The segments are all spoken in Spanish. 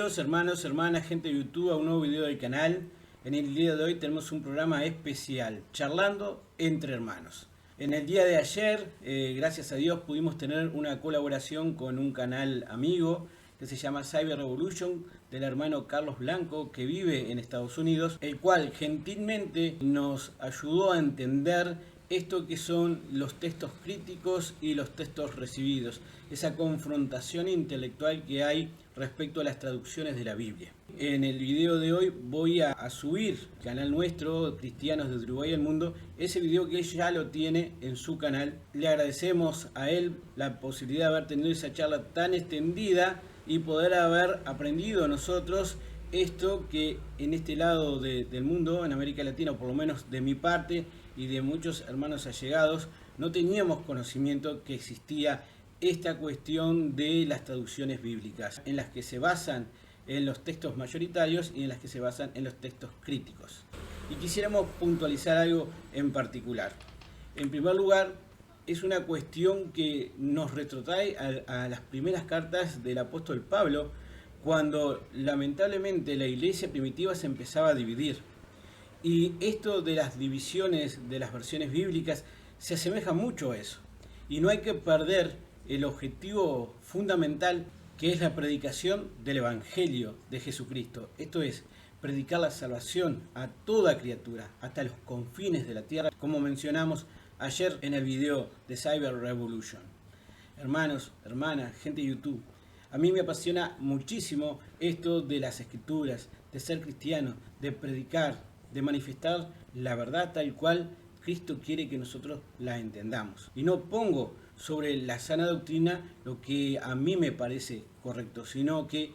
Bienvenidos hermanas, gente de YouTube, a un nuevo video del canal. En el día de hoy tenemos un programa especial, charlando entre hermanos. En el día de ayer, gracias a Dios, pudimos tener una colaboración con un canal amigo que se llama Cyber Revolution, del hermano Carlos Blanco, que vive en Estados Unidos, el cual gentilmente nos ayudó a entender esto que son los textos críticos y los textos recibidos, esa confrontación intelectual que hay respecto a las traducciones de la Biblia. En el video de hoy voy a subir al canal nuestro, Cristianos de Uruguay y el Mundo, ese video que él ya lo tiene en su canal. Le agradecemos a él la posibilidad de haber tenido esa charla tan extendida y poder haber aprendido nosotros esto que en este lado del mundo, en América Latina, o por lo menos de mi parte y de muchos hermanos allegados, no teníamos conocimiento que existía esta cuestión de las traducciones bíblicas, en las que se basan en los textos mayoritarios y en las que se basan en los textos críticos. Y quisiéramos puntualizar algo en particular. En primer lugar, es una cuestión que nos retrotrae a las primeras cartas del apóstol Pablo, cuando lamentablemente la iglesia primitiva se empezaba a dividir. Y esto de las divisiones de las versiones bíblicas se asemeja mucho a eso. Y no hay que perder el objetivo fundamental, que es la predicación del Evangelio de Jesucristo. Esto es, predicar la salvación a toda criatura, hasta los confines de la tierra, como mencionamos ayer en el video de Cyber Revolution. Hermanos, hermanas, gente de YouTube, a mí me apasiona muchísimo esto de las escrituras, de ser cristiano, de predicar, de manifestar la verdad tal cual Cristo quiere que nosotros la entendamos. Y no pongo sobre la sana doctrina lo que a mí me parece correcto, sino que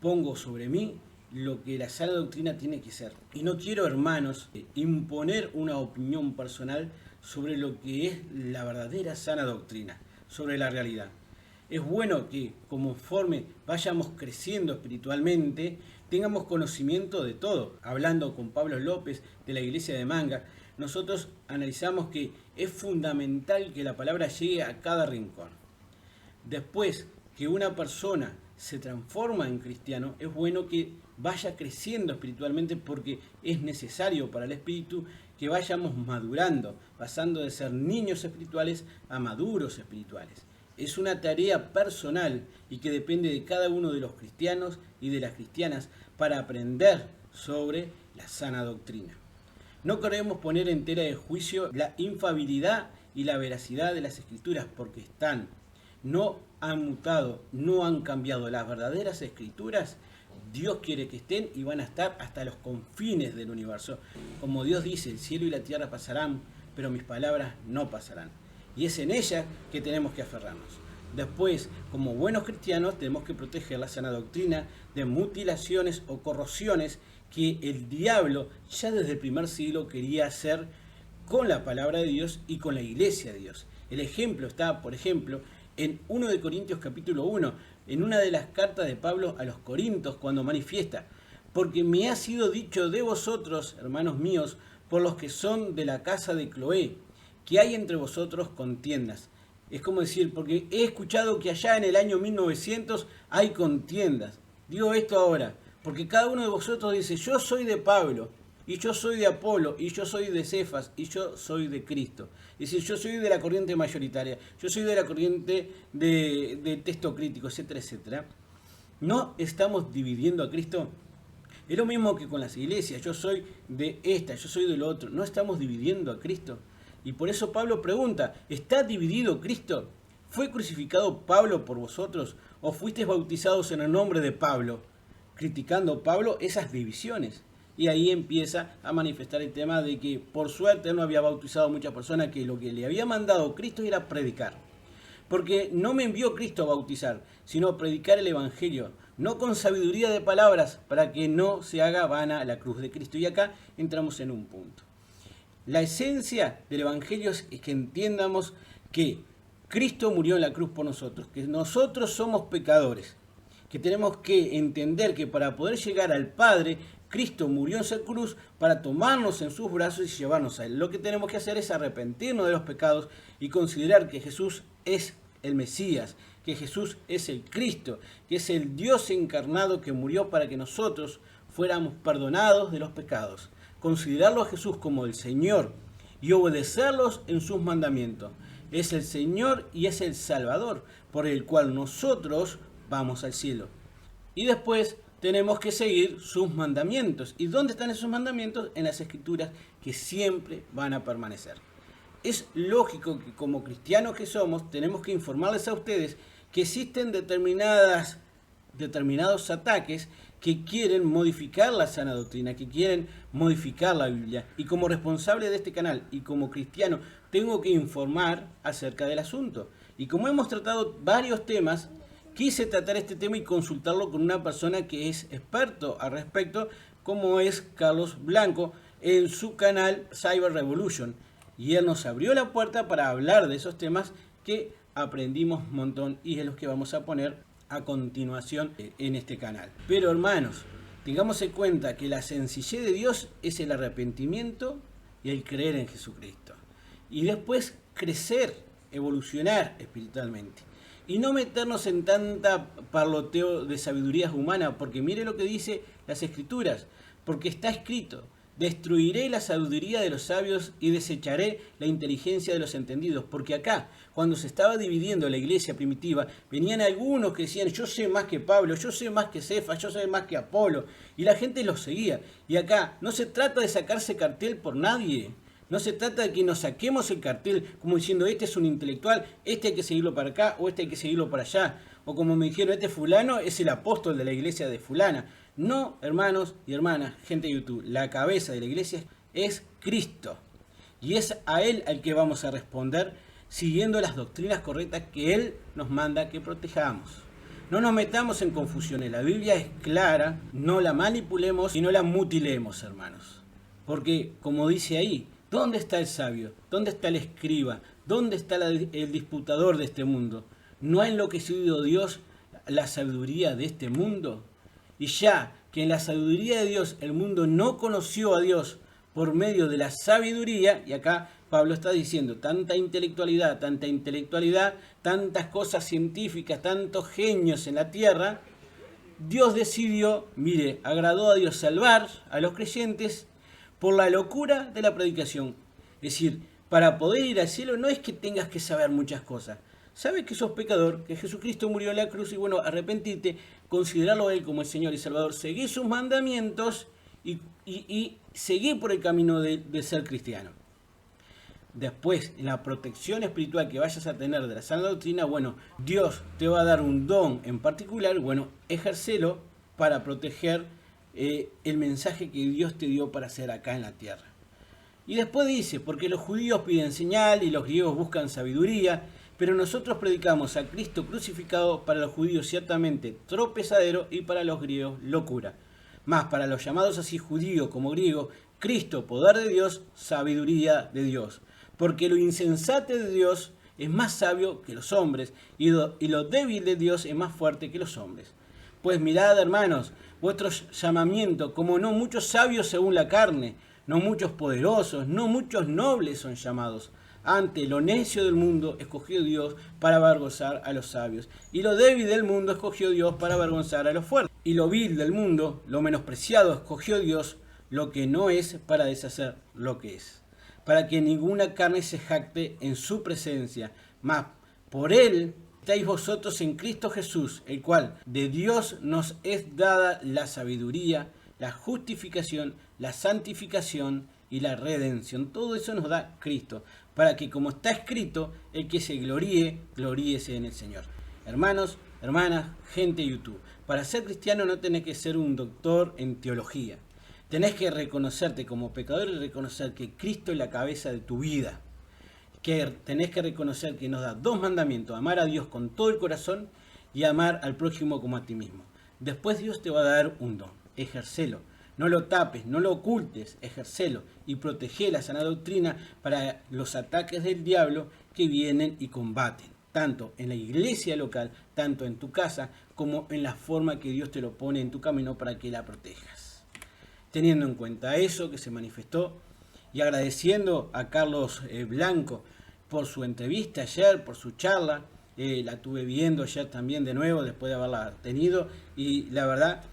pongo sobre mí lo que la sana doctrina tiene que ser. Y no quiero, hermanos, imponer una opinión personal sobre lo que es la verdadera sana doctrina, sobre la realidad. Es bueno que, conforme vayamos creciendo espiritualmente, tengamos conocimiento de todo. Hablando con Pablo López de la iglesia de Manga, nosotros analizamos que es fundamental que la palabra llegue a cada rincón. Después que una persona se transforma en cristiano, es bueno que vaya creciendo espiritualmente, porque es necesario para el espíritu que vayamos madurando, pasando de ser niños espirituales a maduros espirituales. Es una tarea personal y que depende de cada uno de los cristianos y de las cristianas para aprender sobre la sana doctrina. No queremos poner en tela de juicio la infalibilidad y la veracidad de las escrituras, porque no han mutado, no han cambiado. Las verdaderas escrituras Dios quiere que estén y van a estar hasta los confines del universo. Como Dios dice, el cielo y la tierra pasarán, pero mis palabras no pasarán. Y es en ellas que tenemos que aferrarnos. Después, como buenos cristianos, tenemos que proteger la sana doctrina de mutilaciones o corrosiones que el diablo ya desde el primer siglo quería hacer con la palabra de Dios y con la iglesia de Dios. El ejemplo está, por ejemplo, en 1 de Corintios capítulo 1, en una de las cartas de Pablo a los Corintios, cuando manifiesta: porque me ha sido dicho de vosotros, hermanos míos, por los que son de la casa de Cloé, que hay entre vosotros contiendas. Es como decir, porque he escuchado que allá en el año 1900 hay contiendas. Digo esto ahora, porque cada uno de vosotros dice: yo soy de Pablo, y yo soy de Apolo, y yo soy de Cefas, y yo soy de Cristo. Es decir, yo soy de la corriente mayoritaria, yo soy de la corriente de texto crítico, etcétera, etcétera. ¿No estamos dividiendo a Cristo? Es lo mismo que con las iglesias: yo soy de esta, yo soy de lo otro. ¿No estamos dividiendo a Cristo? Y por eso Pablo pregunta: ¿está dividido Cristo? ¿Fue crucificado Pablo por vosotros? ¿O fuisteis bautizados en el nombre de Pablo? Criticando Pablo esas divisiones. Y ahí empieza a manifestar el tema de que por suerte él no había bautizado a muchas personas, que lo que le había mandado Cristo era predicar. Porque no me envió Cristo a bautizar, sino a predicar el Evangelio, no con sabiduría de palabras, para que no se haga vana la cruz de Cristo. Y acá entramos en un punto. La esencia del Evangelio es que entiendamos que Cristo murió en la cruz por nosotros, que nosotros somos pecadores, que tenemos que entender que para poder llegar al Padre, Cristo murió en esa cruz para tomarnos en sus brazos y llevarnos a Él. Lo que tenemos que hacer es arrepentirnos de los pecados y considerar que Jesús es el Mesías, que Jesús es el Cristo, que es el Dios encarnado que murió para que nosotros fuéramos perdonados de los pecados. Considerarlo a Jesús como el Señor y obedecerlos en sus mandamientos. Es el Señor y es el Salvador, por el cual nosotros vamos al cielo. Y después tenemos que seguir sus mandamientos. ¿Y dónde están esos mandamientos? En las Escrituras, que siempre van a permanecer. Es lógico que como cristianos que somos, tenemos que informarles a ustedes que existen determinados ataques que quieren modificar la sana doctrina, que quieren modificar la Biblia. Y como responsable de este canal y como cristiano, tengo que informar acerca del asunto. Y como hemos tratado varios temas, quise tratar este tema y consultarlo con una persona que es experto al respecto, como es Carlos Blanco, en su canal Cyber Revolution. Y él nos abrió la puerta para hablar de esos temas que aprendimos un montón y es los que vamos a poner a continuación en este canal. Pero hermanos, tengamos en cuenta que la sencillez de Dios es el arrepentimiento y el creer en Jesucristo. Y después crecer, evolucionar espiritualmente. Y no meternos en tanta parloteo de sabidurías humanas, porque mire lo que dice las Escrituras, porque está escrito: destruiré la sabiduría de los sabios y desecharé la inteligencia de los entendidos. Porque acá, cuando se estaba dividiendo la iglesia primitiva, venían algunos que decían: yo sé más que Pablo, yo sé más que Cefas, yo sé más que Apolo. Y la gente los seguía. Y acá no se trata de sacarse cartel por nadie. No se trata de que nos saquemos el cartel como diciendo: este es un intelectual, este hay que seguirlo para acá o este hay que seguirlo para allá. O como me dijeron: este fulano es el apóstol de la iglesia de fulana. No, hermanos y hermanas, gente de YouTube, la cabeza de la iglesia es Cristo. Y es a Él al que vamos a responder siguiendo las doctrinas correctas que Él nos manda que protejamos. No nos metamos en confusiones, la Biblia es clara, no la manipulemos y no la mutilemos, hermanos. Porque, como dice ahí, ¿dónde está el sabio? ¿Dónde está el escriba? ¿Dónde está el disputador de este mundo? ¿No ha enloquecido Dios la sabiduría de este mundo? Y ya que en la sabiduría de Dios el mundo no conoció a Dios por medio de la sabiduría, y acá Pablo está diciendo tanta intelectualidad, tantas cosas científicas, tantos genios en la tierra, Dios decidió, mire, agradó a Dios salvar a los creyentes por la locura de la predicación. Es decir, para poder ir al cielo no es que tengas que saber muchas cosas. Sabes que sos pecador, que Jesucristo murió en la cruz y bueno, arrepentirte, considerarlo a Él como el Señor y Salvador, seguir sus mandamientos y seguir por el camino de ser cristiano. Después, en la protección espiritual que vayas a tener de la sana doctrina, bueno, Dios te va a dar un don en particular, bueno, ejércelo para proteger el mensaje que Dios te dio para hacer acá en la tierra. Y después dice: porque los judíos piden señal y los griegos buscan sabiduría, pero nosotros predicamos a Cristo crucificado, para los judíos ciertamente tropezadero y para los griegos locura. Mas para los llamados así judíos como griegos, Cristo, poder de Dios, sabiduría de Dios. Porque lo insensato de Dios es más sabio que los hombres, y lo débil de Dios es más fuerte que los hombres. Pues mirad, hermanos, vuestro llamamiento, como no muchos sabios según la carne, no muchos poderosos, no muchos nobles son llamados. Ante lo necio del mundo escogió Dios para avergonzar a los sabios, y lo débil del mundo escogió Dios para avergonzar a los fuertes. Y lo vil del mundo, lo menospreciado, escogió Dios, lo que no es, para deshacer lo que es, para que ninguna carne se jacte en su presencia. Mas por Él estáis vosotros en Cristo Jesús, el cual de Dios nos es dada la sabiduría, la justificación, la santificación y la redención. Todo eso nos da Cristo, para que, como está escrito, el que se gloríe, gloríese en el Señor. Hermanos, hermanas, gente de YouTube, para ser cristiano no tenés que ser un doctor en teología. Tenés que reconocerte como pecador y reconocer que Cristo es la cabeza de tu vida. Que tenés que reconocer que nos da dos mandamientos: amar a Dios con todo el corazón y amar al prójimo como a ti mismo. Después Dios te va a dar un don, ejercelo. No lo tapes, no lo ocultes, ejercelo y protege la sana doctrina para los ataques del diablo que vienen y combaten, tanto en la iglesia local, tanto en tu casa, como en la forma que Dios te lo pone en tu camino para que la protejas. Teniendo en cuenta eso que se manifestó y agradeciendo a Carlos Blanco por su entrevista ayer, por su charla, la tuve viendo ya también de nuevo después de haberla tenido y la verdad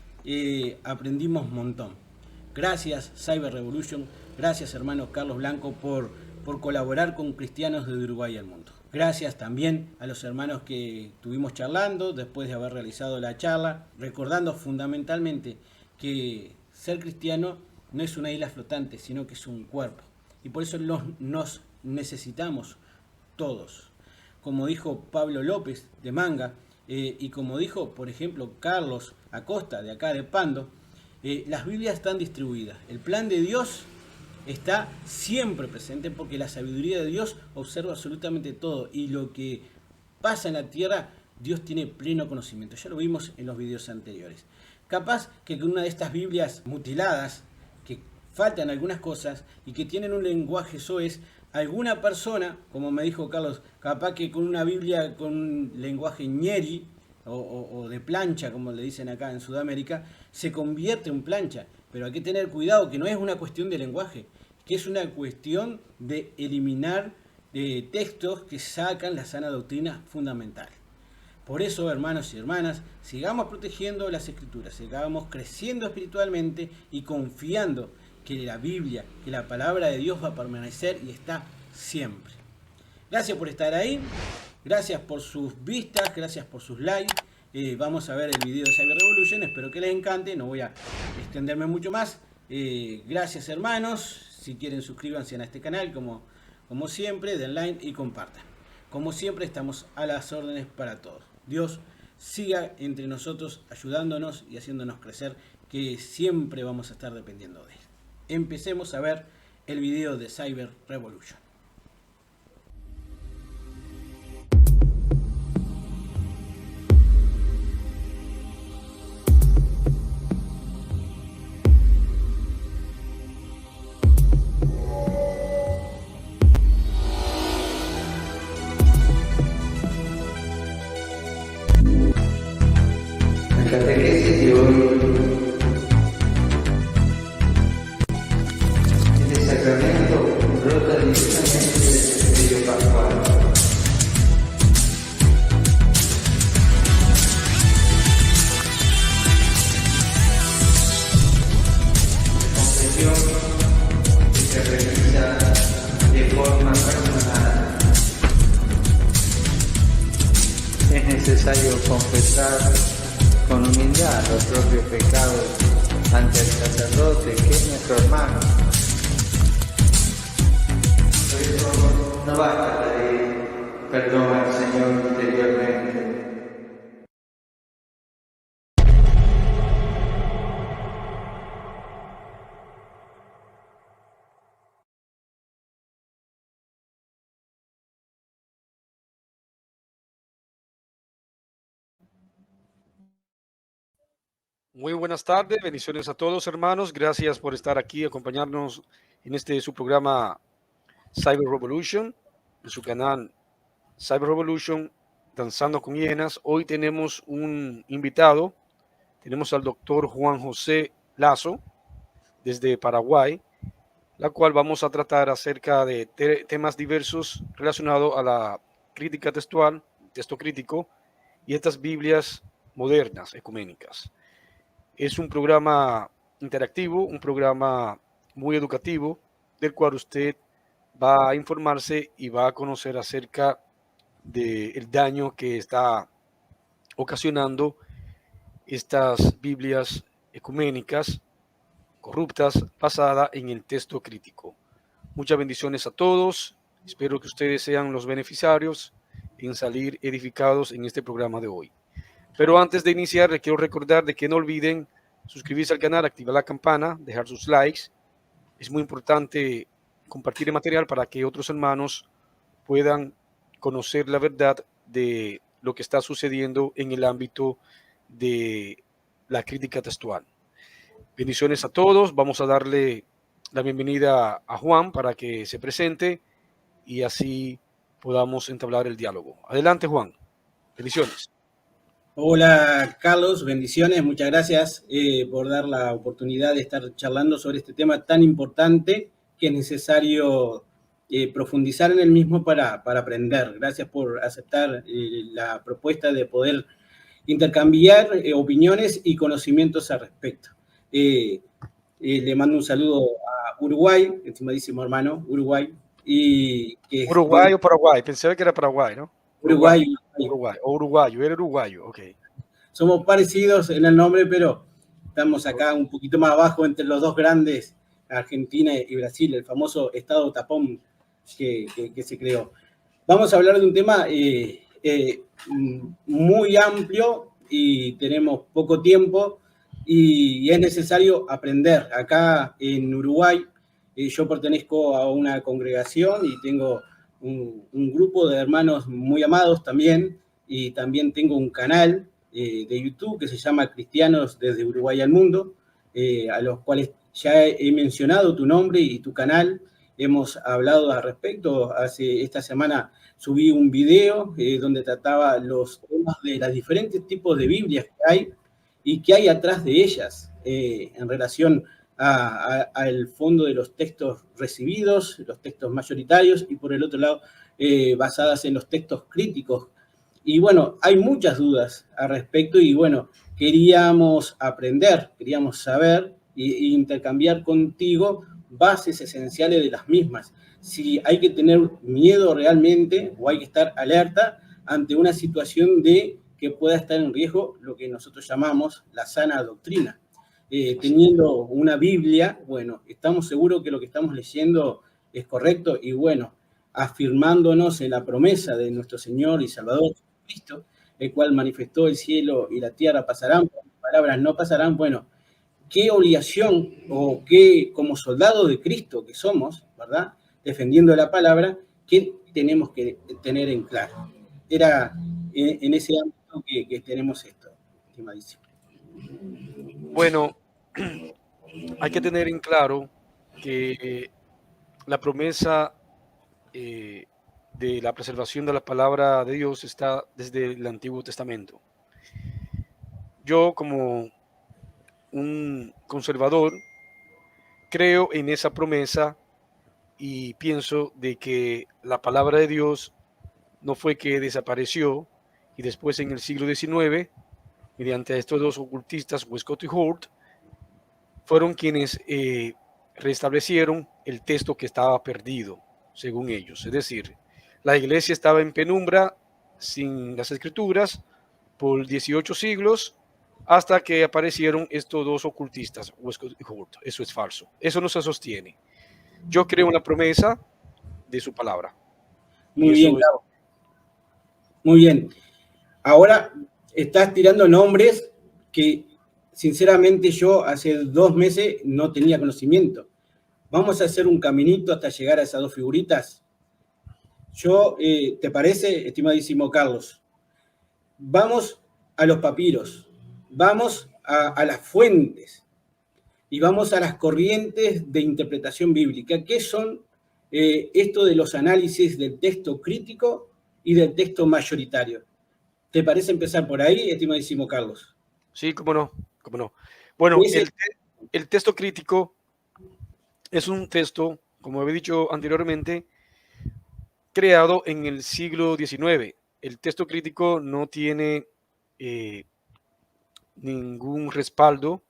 aprendimos un montón. Gracias Cyber Revolution, gracias hermano Carlos Blanco por colaborar con cristianos de Uruguay al mundo. Gracias también a los hermanos que estuvimos charlando después de haber realizado la charla, recordando fundamentalmente que ser cristiano no es una isla flotante, sino que es un cuerpo. Y por eso nos necesitamos todos. Como dijo Pablo López de Manga, y como dijo, por ejemplo, Carlos Acosta de acá de Pando, las Biblias están distribuidas. El plan de Dios está siempre presente porque la sabiduría de Dios observa absolutamente todo y lo que pasa en la tierra, Dios tiene pleno conocimiento. Ya lo vimos en los videos anteriores. Capaz que con una de estas Biblias mutiladas, que faltan algunas cosas y que tienen un lenguaje soez, alguna persona, como me dijo Carlos, capaz que con una Biblia con un lenguaje ñeri o de plancha, como le dicen acá en Sudamérica, se convierte en plancha. Pero hay que tener cuidado que no es una cuestión de lenguaje, que es una cuestión de eliminar textos que sacan la sana doctrina fundamental. Por eso, hermanos y hermanas, sigamos protegiendo las Escrituras, sigamos creciendo espiritualmente y confiando que la Biblia, que la palabra de Dios va a permanecer y está siempre. Gracias por estar ahí, gracias por sus vistas, gracias por sus likes. Vamos a ver el video de Cyber Revolution, espero que les encante, no voy a extenderme mucho más. Gracias hermanos, si quieren suscríbanse a este canal como siempre, den like y compartan. Como siempre estamos a las órdenes para todos. Dios siga entre nosotros ayudándonos y haciéndonos crecer, que siempre vamos a estar dependiendo de él. Empecemos a ver el video de Cyber Revolution. La catequesis de hoy el sacramento brota directamente del misterio pascual. La confesión que se realiza de forma personal. Es necesario confesar con humildad los propios pecados ante el sacerdote, que es nuestro hermano. Por eso no basta pedir perdón al Señor interiormente. Muy buenas tardes, bendiciones a todos hermanos, gracias por estar aquí, acompañarnos en su programa Cyber Revolution, en su canal Cyber Revolution, Danzando con Hienas. Hoy tenemos un invitado, tenemos al doctor Juan José Lazo, desde Paraguay, la cual vamos a tratar acerca de temas diversos relacionados a la crítica textual, texto crítico y estas Biblias modernas, ecuménicas. Es un programa interactivo, un programa muy educativo, del cual usted va a informarse y va a conocer acerca del daño que está ocasionando estas Biblias ecuménicas corruptas basadas en el texto crítico. Muchas bendiciones a todos. Espero que ustedes sean los beneficiarios en salir edificados en este programa de hoy. Pero antes de iniciar, les quiero recordar de que no olviden suscribirse al canal, activar la campana, dejar sus likes. Es muy importante compartir el material para que otros hermanos puedan conocer la verdad de lo que está sucediendo en el ámbito de la crítica textual. Bendiciones a todos. Vamos a darle la bienvenida a Juan para que se presente y así podamos entablar el diálogo. Adelante, Juan. Bendiciones. Hola Carlos, bendiciones, muchas gracias por dar la oportunidad de estar charlando sobre este tema tan importante que es necesario profundizar en el mismo para aprender. Gracias por aceptar la propuesta de poder intercambiar opiniones y conocimientos al respecto. Le mando un saludo a Uruguay, estimadísimo hermano, Uruguay. Uruguay o Paraguay, pensé que era Paraguay, ¿no? Uruguay. Uruguay, o uruguayo, era uruguayo, ok. Somos parecidos en el nombre, pero estamos acá un poquito más abajo entre los dos grandes, Argentina y Brasil, el famoso estado tapón que se creó. Vamos a hablar de un tema muy amplio y tenemos poco tiempo y es necesario aprender. Acá en Uruguay yo pertenezco a una congregación y tengo un grupo de hermanos muy amados también, y también tengo un canal de YouTube que se llama Cristianos desde Uruguay al Mundo, a los cuales ya he mencionado tu nombre y tu canal. Hemos hablado al respecto. Esta semana subí un video donde trataba los temas de los diferentes tipos de Biblias que hay y qué hay atrás de ellas en relación al fondo de los textos recibidos, los textos mayoritarios, y por el otro lado, basadas en los textos críticos. Y bueno, hay muchas dudas al respecto y bueno, queríamos aprender, queríamos saber e intercambiar contigo bases esenciales de las mismas. Si hay que tener miedo realmente o hay que estar alerta ante una situación de que pueda estar en riesgo lo que nosotros llamamos la sana doctrina. Teniendo una Biblia, bueno, estamos seguros que lo que estamos leyendo es correcto y bueno, afirmándonos en la promesa de nuestro Señor y Salvador Cristo, el cual manifestó el cielo y la tierra pasarán, pero las palabras no pasarán. Bueno, qué obligación o qué, como soldados de Cristo que somos, ¿verdad? Defendiendo la palabra, ¿qué tenemos que tener en claro? Era en ese ámbito que tenemos esto, estimadísimo. Bueno, hay que tener en claro que la promesa de la preservación de la palabra de Dios está desde el Antiguo Testamento. Yo, como un conservador, creo en esa promesa y pienso de que la palabra de Dios no fue que desapareció y después en el siglo XIX, mediante estos dos ocultistas, Westcott y Hort, fueron quienes restablecieron el texto que estaba perdido, según ellos. Es decir, la iglesia estaba en penumbra, sin las escrituras, por 18 siglos, hasta que aparecieron estos dos ocultistas, Westcott y Hort. Eso es falso. Eso no se sostiene. Yo creo en la promesa de su palabra. Muy bien, Cabo. Muy bien. Ahora estás tirando nombres que sinceramente yo hace 2 meses no tenía conocimiento. Vamos a hacer un caminito hasta llegar a esas dos figuritas. Yo, ¿te parece, estimadísimo Carlos? Vamos a los papiros, vamos a las fuentes y vamos a las corrientes de interpretación bíblica. ¿Qué son esto de los análisis del texto crítico y del texto mayoritario? ¿Te parece empezar por ahí, estimadísimo Carlos? Sí, cómo no, cómo no. Bueno, el texto crítico es un texto, como he dicho anteriormente, creado en el siglo XIX. El texto crítico no tiene ningún respaldo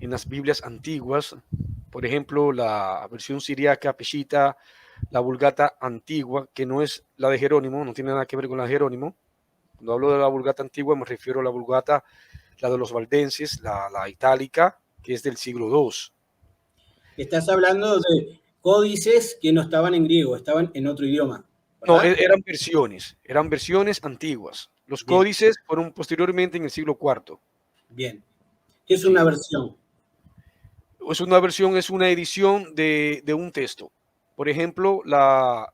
en las Biblias antiguas. Por ejemplo, la versión siríaca, Peshita, la Vulgata antigua, que no es la de Jerónimo, no tiene nada que ver con la de Jerónimo. Cuando hablo de la Vulgata antigua me refiero a la Vulgata, la de los valdenses, la itálica, que es del siglo II. Estás hablando de códices que no estaban en griego, estaban en otro idioma, ¿verdad? No, eran versiones antiguas. Los códices fueron posteriormente en el siglo IV. Bien. ¿Qué es una versión? Es una versión, es una edición de un texto. Por ejemplo, la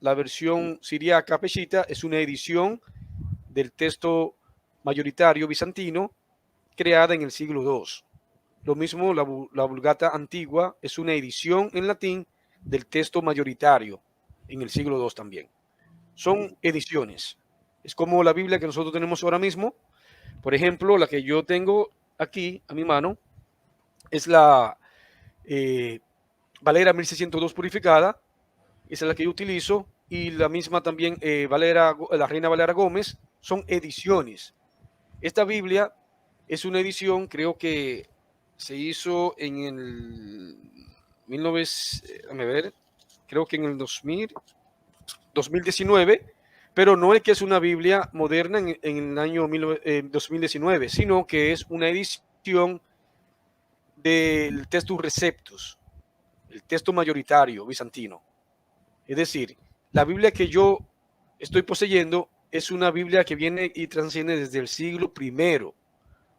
versión siríaca Peshita es una edición del texto mayoritario bizantino creada en el siglo II. Lo mismo la Vulgata antigua es una edición en latín del texto mayoritario en el siglo II también. Son ediciones. Es como la Biblia que nosotros tenemos ahora mismo. Por ejemplo, la que yo tengo aquí a mi mano es la Valera 1602 purificada. esa es la que yo utilizo, y la misma también la Reina Valera Gómez, son ediciones. Esta Biblia es una edición, creo que se hizo en el 1900, creo que en el 2019, pero no es que es una Biblia moderna en el año 2019, sino que es una edición del Textus Receptus, el texto mayoritario bizantino. Es decir, la Biblia que yo estoy poseyendo es una Biblia que viene y trasciende desde el siglo I,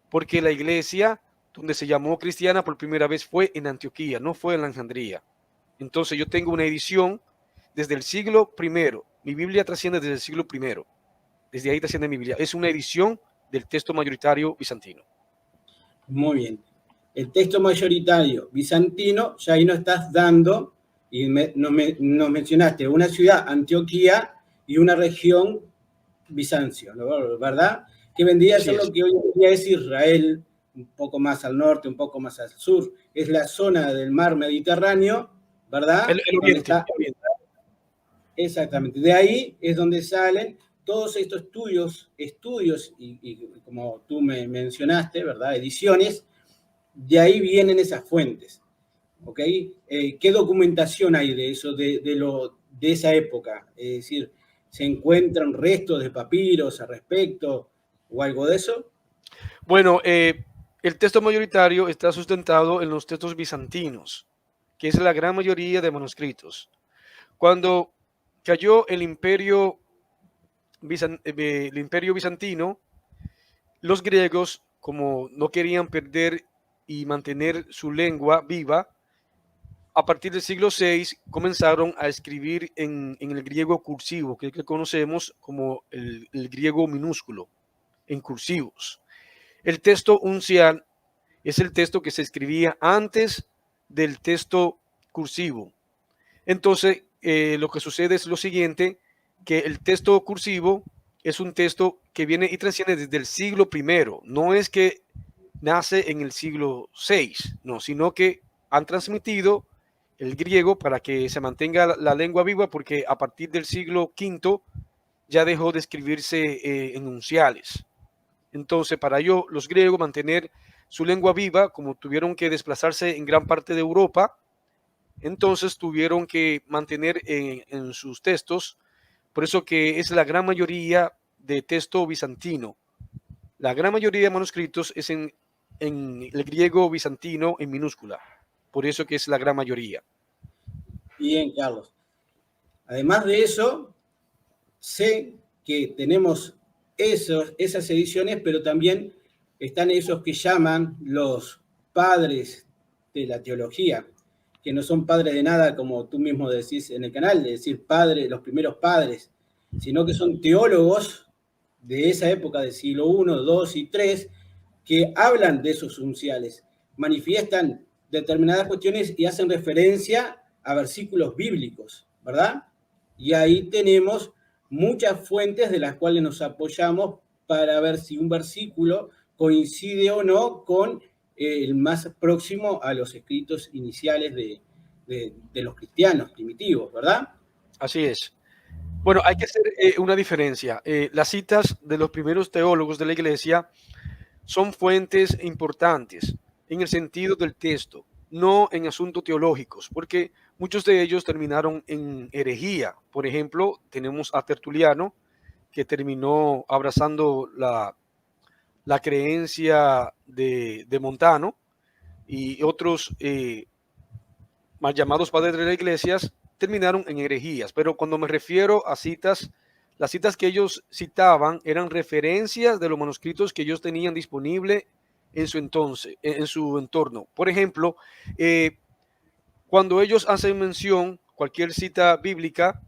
porque la iglesia donde se llamó cristiana por primera vez fue en Antioquía, no fue en Alejandría. Entonces yo tengo una edición desde el siglo I. Mi Biblia trasciende desde el siglo I. Desde ahí trasciende mi Biblia. Es una edición del texto mayoritario bizantino. Muy bien. El texto mayoritario bizantino, ya ahí nos estás dando, y nos mencionaste una ciudad, Antioquía, y una región, Bizancio, ¿verdad? Que vendría a ser lo que hoy en día es Israel, un poco más al norte, un poco más al sur. Es la zona del mar Mediterráneo, ¿verdad? El oriente. Exactamente. De ahí es donde salen todos estos estudios y como tú me mencionaste, ¿verdad? Ediciones, de ahí vienen esas fuentes, ¿ok? ¿Qué documentación hay de eso, de esa época? Es decir, ¿se encuentran restos de papiros al respecto o algo de eso? Bueno, el texto mayoritario está sustentado en los textos bizantinos, que es la gran mayoría de manuscritos. Cuando cayó el imperio bizantino, los griegos, como no querían perder y mantener su lengua viva, a partir del siglo VI comenzaron a escribir en el griego cursivo, que es que conocemos como el griego minúsculo, en cursivos. El texto uncial es el texto que se escribía antes del texto cursivo. Entonces, lo que sucede es lo siguiente, que el texto cursivo es un texto que viene y trasciende desde el siglo I. No es que nace en el siglo VI, no, sino que han transmitido el griego para que se mantenga la lengua viva, porque a partir del siglo V ya dejó de escribirse en unciales. Entonces, para ello, los griegos mantener su lengua viva, como tuvieron que desplazarse en gran parte de Europa, entonces tuvieron que mantener en sus textos, por eso que es la gran mayoría de texto bizantino. La gran mayoría de manuscritos es en el griego bizantino en minúscula, por eso que es la gran mayoría. Bien, Carlos. Además de eso, sé que tenemos esas ediciones, pero también están esos que llaman los padres de la teología, que no son padres de nada, como tú mismo decís en el canal, de decir padres, los primeros padres, sino que son teólogos de esa época del siglo I, II y III, que hablan de esos unciales, manifiestan determinadas cuestiones y hacen referencia a versículos bíblicos, ¿verdad? Y ahí tenemos muchas fuentes de las cuales nos apoyamos para ver si un versículo coincide o no con el más próximo a los escritos iniciales de los cristianos primitivos, ¿verdad? Así es. Bueno, hay que hacer una diferencia. Las citas de los primeros teólogos de la iglesia son fuentes importantes en el sentido del texto, no en asuntos teológicos, porque muchos de ellos terminaron en herejía. Por ejemplo, tenemos a Tertuliano, que terminó abrazando la creencia de Montano, y otros mal llamados padres de las iglesias terminaron en herejías. Pero cuando me refiero a citas, las citas que ellos citaban eran referencias de los manuscritos que ellos tenían disponible en su entorno. Por ejemplo, cuando ellos hacen mención, cualquier cita bíblica,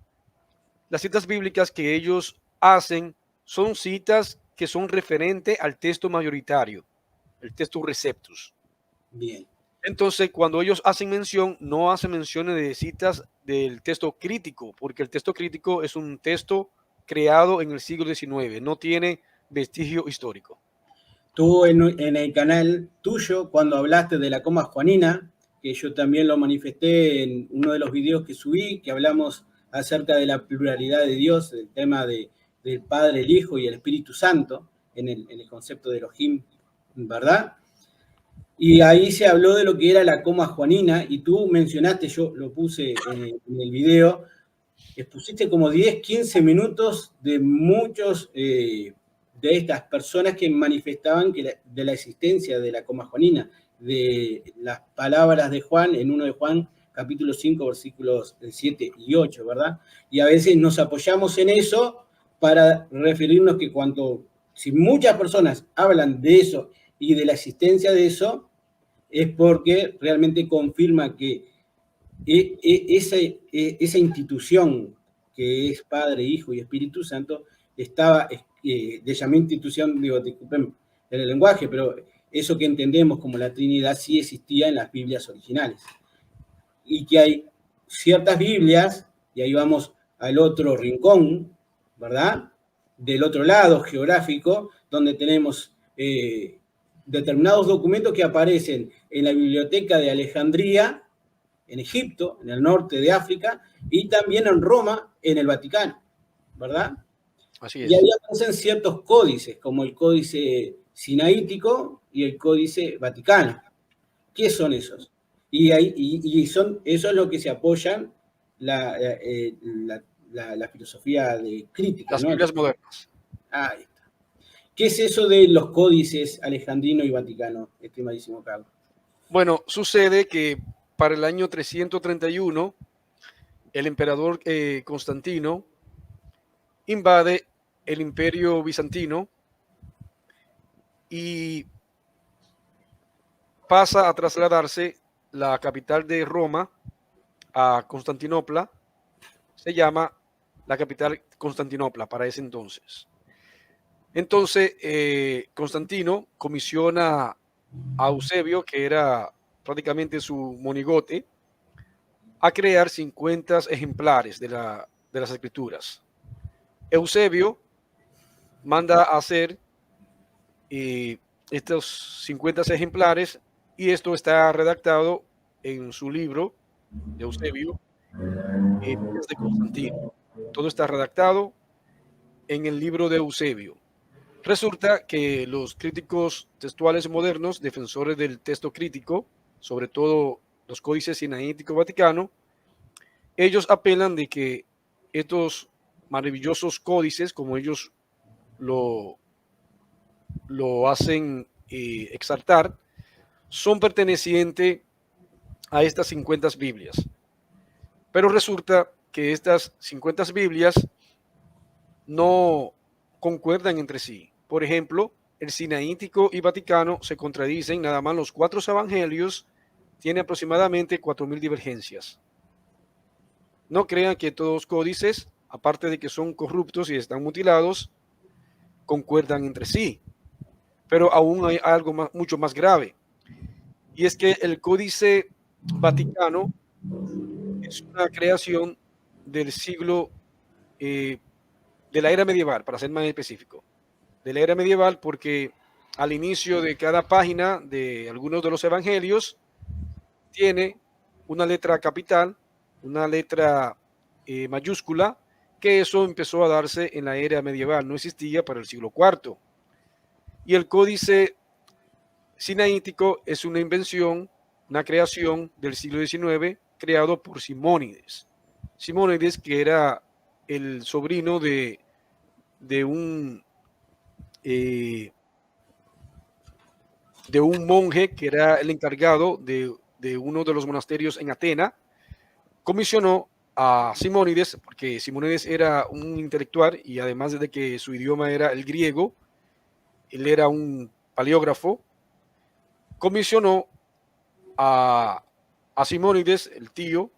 las citas bíblicas que ellos hacen son citas que son referentes al texto mayoritario, el Textus Receptus. Bien. Entonces, cuando ellos hacen mención, no hacen menciones de citas del texto crítico, porque el texto crítico es un texto creado en el siglo XIX, no tiene vestigio histórico. Tú en el canal tuyo, cuando hablaste de la coma juanina, que yo también lo manifesté en uno de los videos que subí, que hablamos acerca de la pluralidad de Dios, el tema del Padre, el Hijo y el Espíritu Santo, en el concepto de Elohim, ¿verdad? Y ahí se habló de lo que era la coma juanina, y tú mencionaste, yo lo puse en el video, expusiste como 10, 15 minutos de muchos de estas personas que manifestaban de la existencia de la coma juanina, de las palabras de Juan, en 1 de Juan, capítulo 5, versículos 7 y 8, ¿verdad? Y a veces nos apoyamos en eso para referirnos que si muchas personas hablan de eso y de la existencia de eso, es porque realmente confirma que esa institución que es Padre, Hijo y Espíritu Santo estaba, de llamé institución, digo, disculpen el lenguaje, pero eso que entendemos como la Trinidad sí existía en las Biblias originales. Y que hay ciertas Biblias, y ahí vamos al otro rincón, ¿verdad? Del otro lado geográfico, donde tenemos determinados documentos que aparecen en la Biblioteca de Alejandría, en Egipto, en el norte de África, y también en Roma, en el Vaticano, ¿verdad? Así es. Y ahí aparecen ciertos códices, como el códice sinaítico y el códice vaticano. ¿Qué son esos? Eso es lo que se apoyan la filosofía de crítica. Las ¿no? Biblias modernas. Ahí está. ¿Qué es eso de los códices alejandrino y vaticano, estimadísimo Carlos? Bueno, sucede que para el año 331, el emperador Constantino invade el imperio bizantino y pasa a trasladarse la capital de Roma a Constantinopla. Se llama la capital Constantinopla para ese entonces. Entonces, Constantino comisiona a Eusebio, que era prácticamente su monigote, a crear 50 ejemplares de las escrituras. Eusebio manda a hacer estos 50 ejemplares, y esto está redactado en su libro de Eusebio, de Constantino. Todo está redactado en el libro de Eusebio. Resulta que los críticos textuales modernos, defensores del texto crítico, sobre todo los códices sinaítico vaticano, ellos apelan de que estos maravillosos códices, como ellos lo hacen exaltar, son pertenecientes a estas 50 Biblias. Pero resulta que estas 50 Biblias no concuerdan entre sí. Por ejemplo, el sinaítico y vaticano se contradicen. Nada más los 4 evangelios tienen aproximadamente 4.000 divergencias. No crean que todos los códices, aparte de que son corruptos y están mutilados, concuerdan entre sí. Pero aún hay algo mucho más grave. Y es que el Códice Vaticano es una creación del siglo, de la era medieval, para ser más específico. De la era medieval, porque al inicio de cada página de algunos de los evangelios tiene una letra capital, una letra mayúscula, que eso empezó a darse en la era medieval, no existía para el siglo IV. Y el Códice Sinaítico es una invención, una creación del siglo XIX, creado por Simónides. Simónides, que era el sobrino de un monje que era el encargado de uno de los monasterios en Atenas, comisionó a Simónides, porque Simónides era un intelectual y además de que su idioma era el griego, él era un paleógrafo, comisionó a Simónides, el tío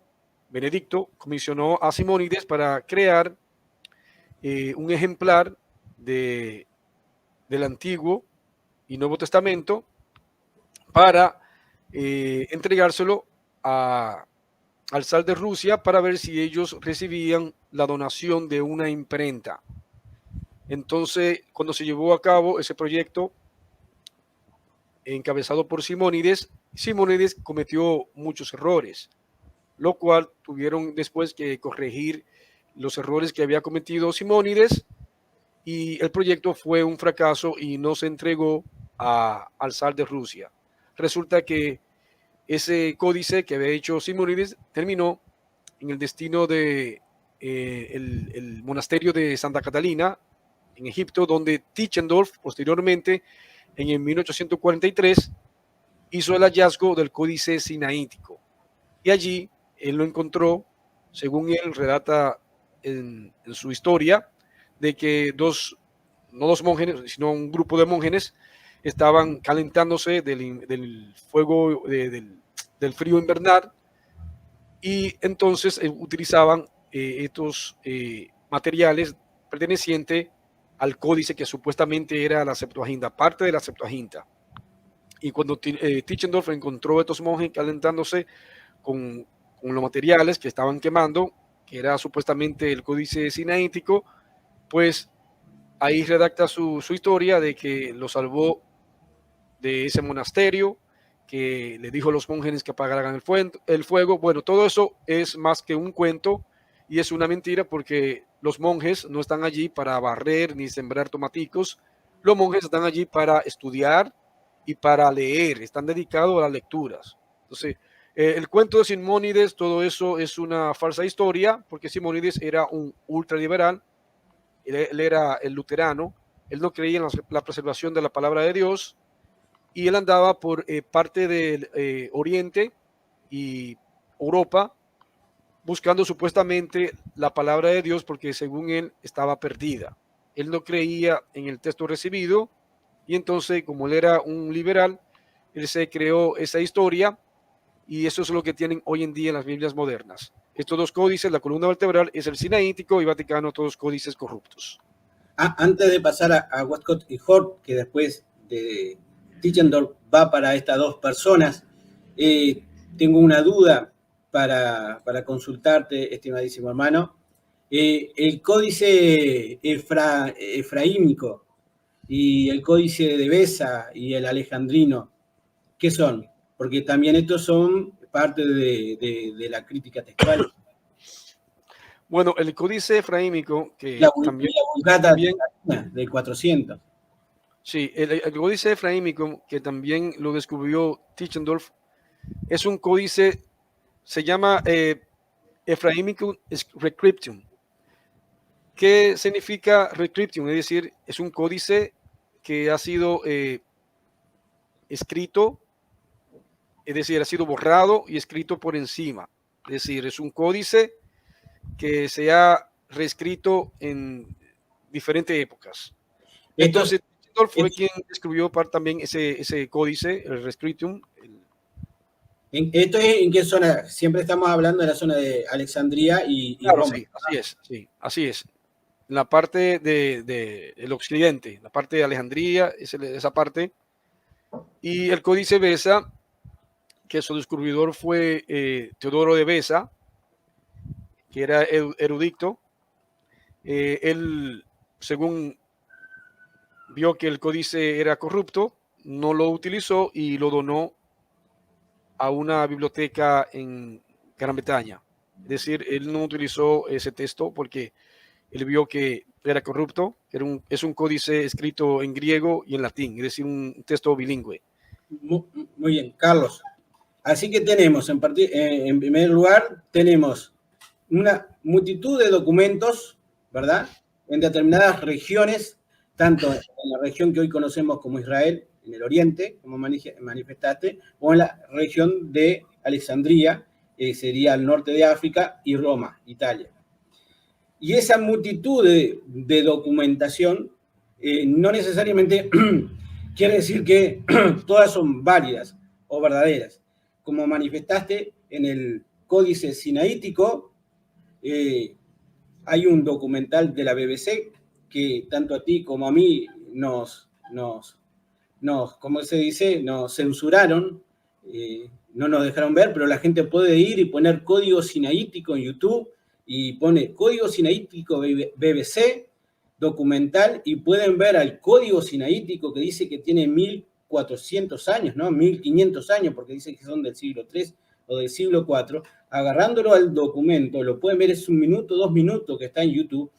Benedicto, comisionó a Simónides para crear un ejemplar del Antiguo y Nuevo Testamento para entregárselo al zar de Rusia para ver si ellos recibían la donación de una imprenta. Entonces, cuando se llevó a cabo ese proyecto encabezado por Simónides, cometió muchos errores, lo cual tuvieron después que corregir los errores que había cometido Simónides, y el proyecto fue un fracaso y no se entregó al zar de Rusia. Resulta que ese códice que había hecho Simónides terminó en el destino de el monasterio de Santa Catalina en Egipto, donde Tischendorf posteriormente, en el 1843, hizo el hallazgo del códice sinaítico. Y allí él lo encontró, según él relata en su historia, de que no dos monjes, sino un grupo de monjes estaban calentándose del fuego, del frío invernal, y entonces utilizaban estos materiales pertenecientes al códice que supuestamente era la Septuaginta, parte de la Septuaginta. Y cuando Tischendorf encontró a estos monjes calentándose con los materiales que estaban quemando, que era supuestamente el códice sinaítico, pues ahí redacta su historia de que lo salvó de ese monasterio, que le dijo a los monjes que apagaran el fuego. Bueno, todo eso es más que un cuento y es una mentira, porque los monjes no están allí para barrer ni sembrar tomaticos. Los monjes están allí para estudiar y para leer, están dedicados a las lecturas. Entonces, el cuento de Simónides, todo eso es una falsa historia, porque Simónides era un ultraliberal, él era el luterano, él no creía en la preservación de la palabra de Dios, y él andaba por parte del Oriente y Europa buscando supuestamente la palabra de Dios, porque según él estaba perdida. Él no creía en el texto recibido, y entonces, como él era un liberal, él se creó esa historia, y eso es lo que tienen hoy en día en las Biblias modernas. Estos dos códices, la columna vertebral es el sinaítico y Vaticano, todos códices corruptos. Antes de pasar a Westcott y Hort, que después de Tischendorf va para estas dos personas, tengo una duda para consultarte, estimadísimo hermano. El códice efraímico y el códice de Beza y el alejandrino, ¿qué son? Porque también estos son parte de la crítica textual. Bueno, el códice efraímico, que la Vulgata también de 400. Sí, el códice efraímico, que también lo descubrió Tischendorf, es un códice, se llama Ephraimic Rescriptum. ¿Qué significa Rescriptum? Es decir, es un códice que ha sido escrito, es decir, ha sido borrado y escrito por encima. Es decir, es un códice que se ha reescrito en diferentes épocas. Entonces, Tischendorf fue quien escribió también ese códice, el Rescriptum. ¿Esto es en qué zona? Siempre estamos hablando de la zona de Alejandría y claro, Roma. Sí, así es. La parte del occidente, la parte de Alejandría, esa parte. Y el códice Beza, que su descubridor fue Teodoro de Beza, que era erudito. Él, según vio que el códice era corrupto, no lo utilizó y lo donó a una biblioteca en Gran Bretaña. Es decir, él no utilizó ese texto porque él vio que era corrupto. Es un códice escrito en griego y en latín, es decir, un texto bilingüe. Muy bien, Carlos. Así que tenemos, en primer lugar, tenemos una multitud de documentos, ¿verdad? En determinadas regiones, tanto en la región que hoy conocemos como Israel, en el oriente, como manifestaste, o en la región de Alejandría, sería el norte de África, y Roma, Italia. Y esa multitud de documentación no necesariamente quiere decir que todas son válidas o verdaderas. Como manifestaste en el códice sinaítico, hay un documental de la BBC que tanto a ti como a mí nos ¿cómo se dice? Nos censuraron, no nos dejaron ver, pero la gente puede ir y poner código sinaítico en YouTube y pone código sinaítico BBC documental y pueden ver al código sinaítico que dice que tiene 1400 años, ¿no? 1500 años, porque dice que son del siglo III o del siglo IV, agarrándolo al documento, lo pueden ver, es 1 minuto, 2 minutos que está en YouTube,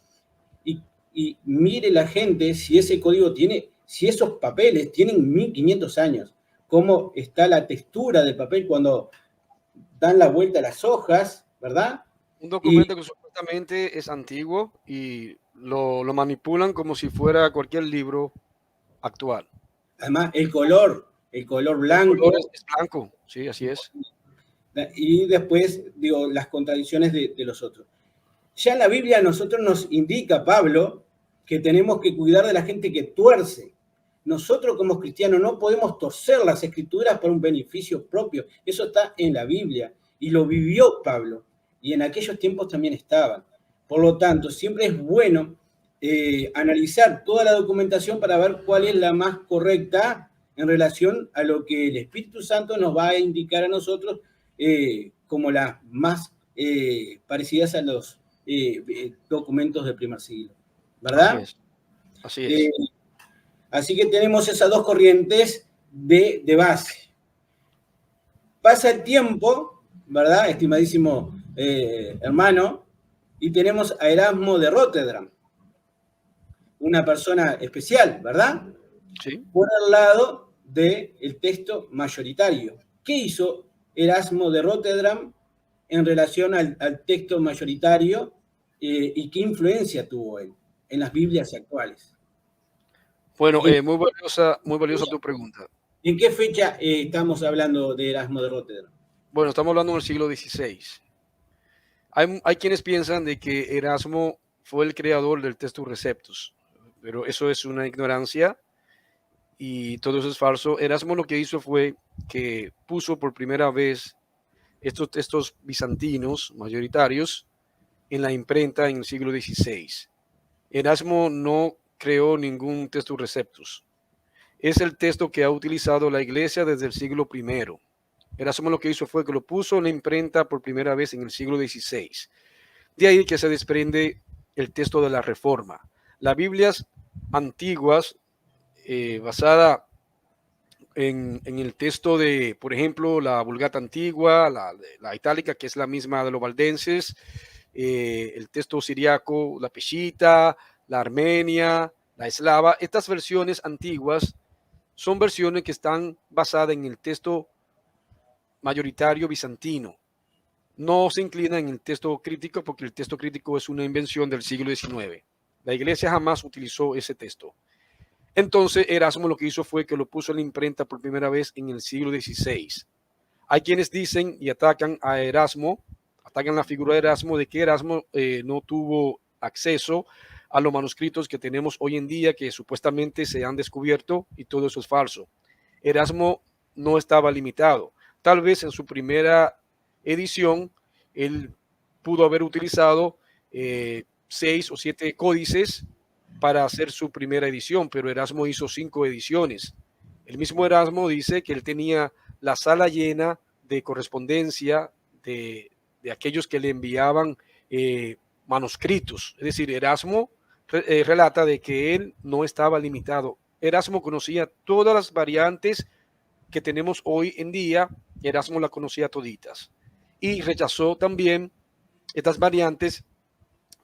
y mire la gente si ese código tiene, si esos papeles tienen 1500 años, cómo está la textura del papel cuando dan la vuelta a las hojas, ¿verdad? Un documento que supuestamente es antiguo y lo manipulan como si fuera cualquier libro actual. Además, el color blanco. El color es blanco, sí, así es. Y después, digo, las contradicciones de los otros. Ya en la Biblia a nosotros nos indica Pablo que tenemos que cuidar de la gente que tuerce. Nosotros como cristianos no podemos torcer las escrituras por un beneficio propio. Eso está en la Biblia y lo vivió Pablo. Y en aquellos tiempos también estaban. Por lo tanto, siempre es bueno analizar toda la documentación para ver cuál es la más correcta en relación a lo que el Espíritu Santo nos va a indicar a nosotros como las más parecidas a los documentos del primer siglo, ¿verdad? Así es. Así que tenemos esas dos corrientes de base. Pasa el tiempo, ¿verdad, estimadísimo hermano? Y tenemos a Erasmo de Rotterdam, una persona especial, ¿verdad? Sí. Por el lado del texto mayoritario. ¿Qué hizo Erasmo de Rotterdam en relación al texto mayoritario y qué influencia tuvo él en las Biblias actuales? Bueno, muy valiosa tu pregunta. ¿En qué fecha estamos hablando de Erasmo de Rotterdam? Bueno, estamos hablando del siglo XVI. Hay quienes piensan de que Erasmo fue el creador del Textus Receptus, pero eso es una ignorancia y todo eso es falso. Erasmo lo que hizo fue que puso por primera vez estos textos bizantinos mayoritarios en la imprenta en el siglo XVI. Erasmo no creó ningún Textus Receptus. Es el texto que ha utilizado la Iglesia desde el siglo I. Erasmo lo que hizo fue que lo puso en la imprenta por primera vez en el siglo XVI. De ahí que se desprende el texto de la Reforma. Las Biblias antiguas, basada en el texto de, por ejemplo, la Vulgata antigua, la itálica, que es la misma de los valdenses, el texto siriaco, la Peshita, la armenia, la eslava. Estas versiones antiguas son versiones que están basadas en el texto mayoritario bizantino. No se inclina en el texto crítico porque el texto crítico es una invención del siglo XIX. La Iglesia jamás utilizó ese texto. Entonces Erasmo lo que hizo fue que lo puso en la imprenta por primera vez en el siglo XVI. Hay quienes dicen y atacan a Erasmo, atacan la figura de Erasmo, de que Erasmo no tuvo acceso a los manuscritos que tenemos hoy en día, que supuestamente se han descubierto, y todo eso es falso. Erasmo no estaba limitado. Tal vez en su primera edición él pudo haber utilizado 6 o 7 códices para hacer su primera edición, pero Erasmo hizo 5 ediciones. El mismo Erasmo dice que él tenía la sala llena de correspondencia de aquellos que le enviaban manuscritos. Es decir, Erasmo relata de que él no estaba limitado. Erasmo conocía todas las variantes que tenemos hoy en día. Erasmo las conocía toditas y rechazó también estas variantes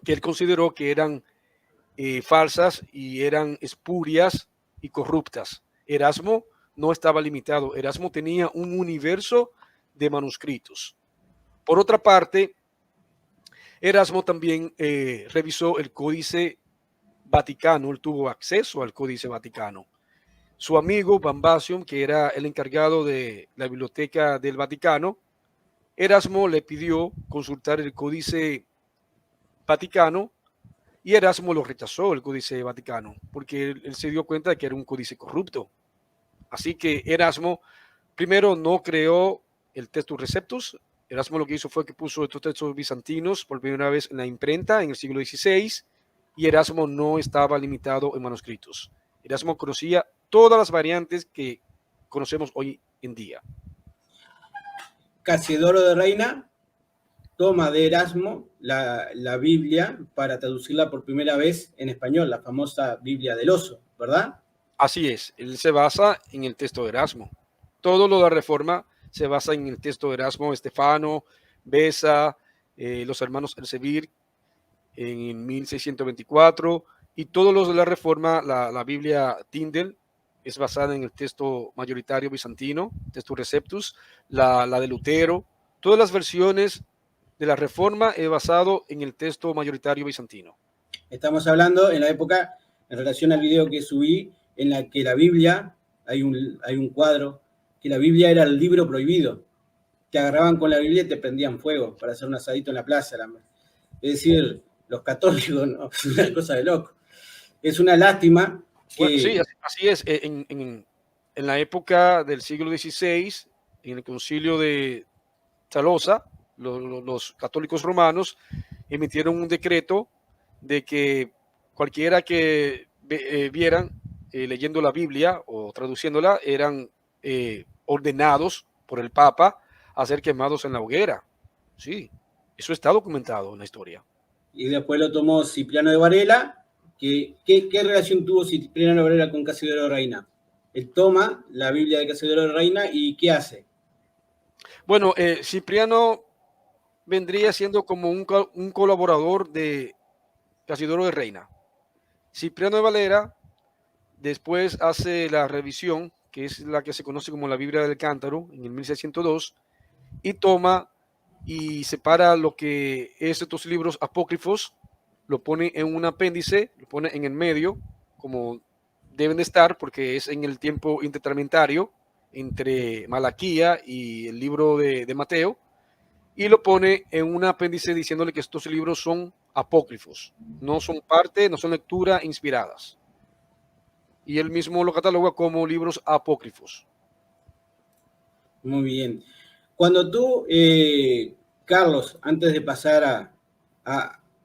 que él consideró que eran falsas y eran espurias y corruptas. Erasmo no estaba limitado. Erasmo tenía un universo de manuscritos. Por otra parte, Erasmo también revisó el Códice Vaticano. Él tuvo acceso al Códice Vaticano. Su amigo Bambacium, que era el encargado de la Biblioteca del Vaticano, Erasmo le pidió consultar el Códice Vaticano y Erasmo lo rechazó, el Códice Vaticano, porque él se dio cuenta de que era un códice corrupto. Así que Erasmo primero no creó el Textus Receptus. Erasmo lo que hizo fue que puso estos textos bizantinos por primera vez en la imprenta en el siglo XVI, y Erasmo no estaba limitado en manuscritos. Erasmo conocía todas las variantes que conocemos hoy en día. Casiodoro de Reina toma de Erasmo la Biblia para traducirla por primera vez en español, la famosa Biblia del Oso, ¿verdad? Así es, él se basa en el texto de Erasmo. Todo lo de la Reforma se basa en el texto de Erasmo, Estefano, Beza, los hermanos Elsevier en 1624, y todos los de la Reforma, la Biblia Tyndale es basada en el texto mayoritario bizantino, texto Receptus, la de Lutero, todas las versiones de la Reforma es basado en el texto mayoritario bizantino. Estamos hablando en la época, en relación al video que subí, en la que la Biblia, hay un cuadro, que la Biblia era el libro prohibido. Te agarraban con la Biblia y te prendían fuego para hacer un asadito en la plaza. Es decir, los católicos, ¿no? Es una cosa de loco. Es una lástima que... Bueno, sí, así es. En la época del siglo XVI, en el concilio de Tolosa, los católicos romanos emitieron un decreto de que cualquiera que vieran leyendo la Biblia o traduciéndola eran ordenados por el Papa a ser quemados en la hoguera. Sí, eso está documentado en la historia. Y después lo tomó Cipriano de Varela. ¿Qué relación tuvo Cipriano de Varela con Casiodoro de Reina? Él toma la Biblia de Casiodoro de Reina y ¿qué hace? Bueno, Cipriano vendría siendo como un colaborador de Casiodoro de Reina. Cipriano de Valera después hace la revisión, que es la que se conoce como la Biblia del Cántaro, en el 1602, y toma y separa lo que es estos libros apócrifos, lo pone en un apéndice, lo pone en el medio, como deben de estar, porque es en el tiempo intertramentario entre Malaquía y el libro de Mateo, y lo pone en un apéndice diciéndole que estos libros son apócrifos, no son parte, no son lectura inspiradas. Y él mismo lo cataloga como libros apócrifos. Muy bien. Cuando tú, Carlos, antes de pasar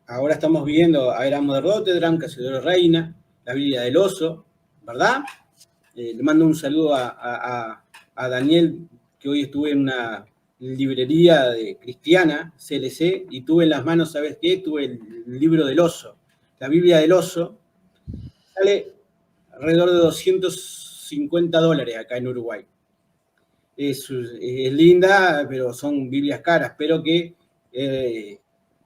ahora estamos viendo a Erasmo de Rotterdam, Casiodoro de Reina, la Biblia del Oso, ¿verdad? Le mando un saludo a Daniel, que hoy estuve en una librería cristiana, CLC, y tuve en las manos, ¿sabes qué? Tuve el libro del oso. La Biblia del Oso sale alrededor de $250 acá en Uruguay. Es linda, pero son Biblias caras, pero que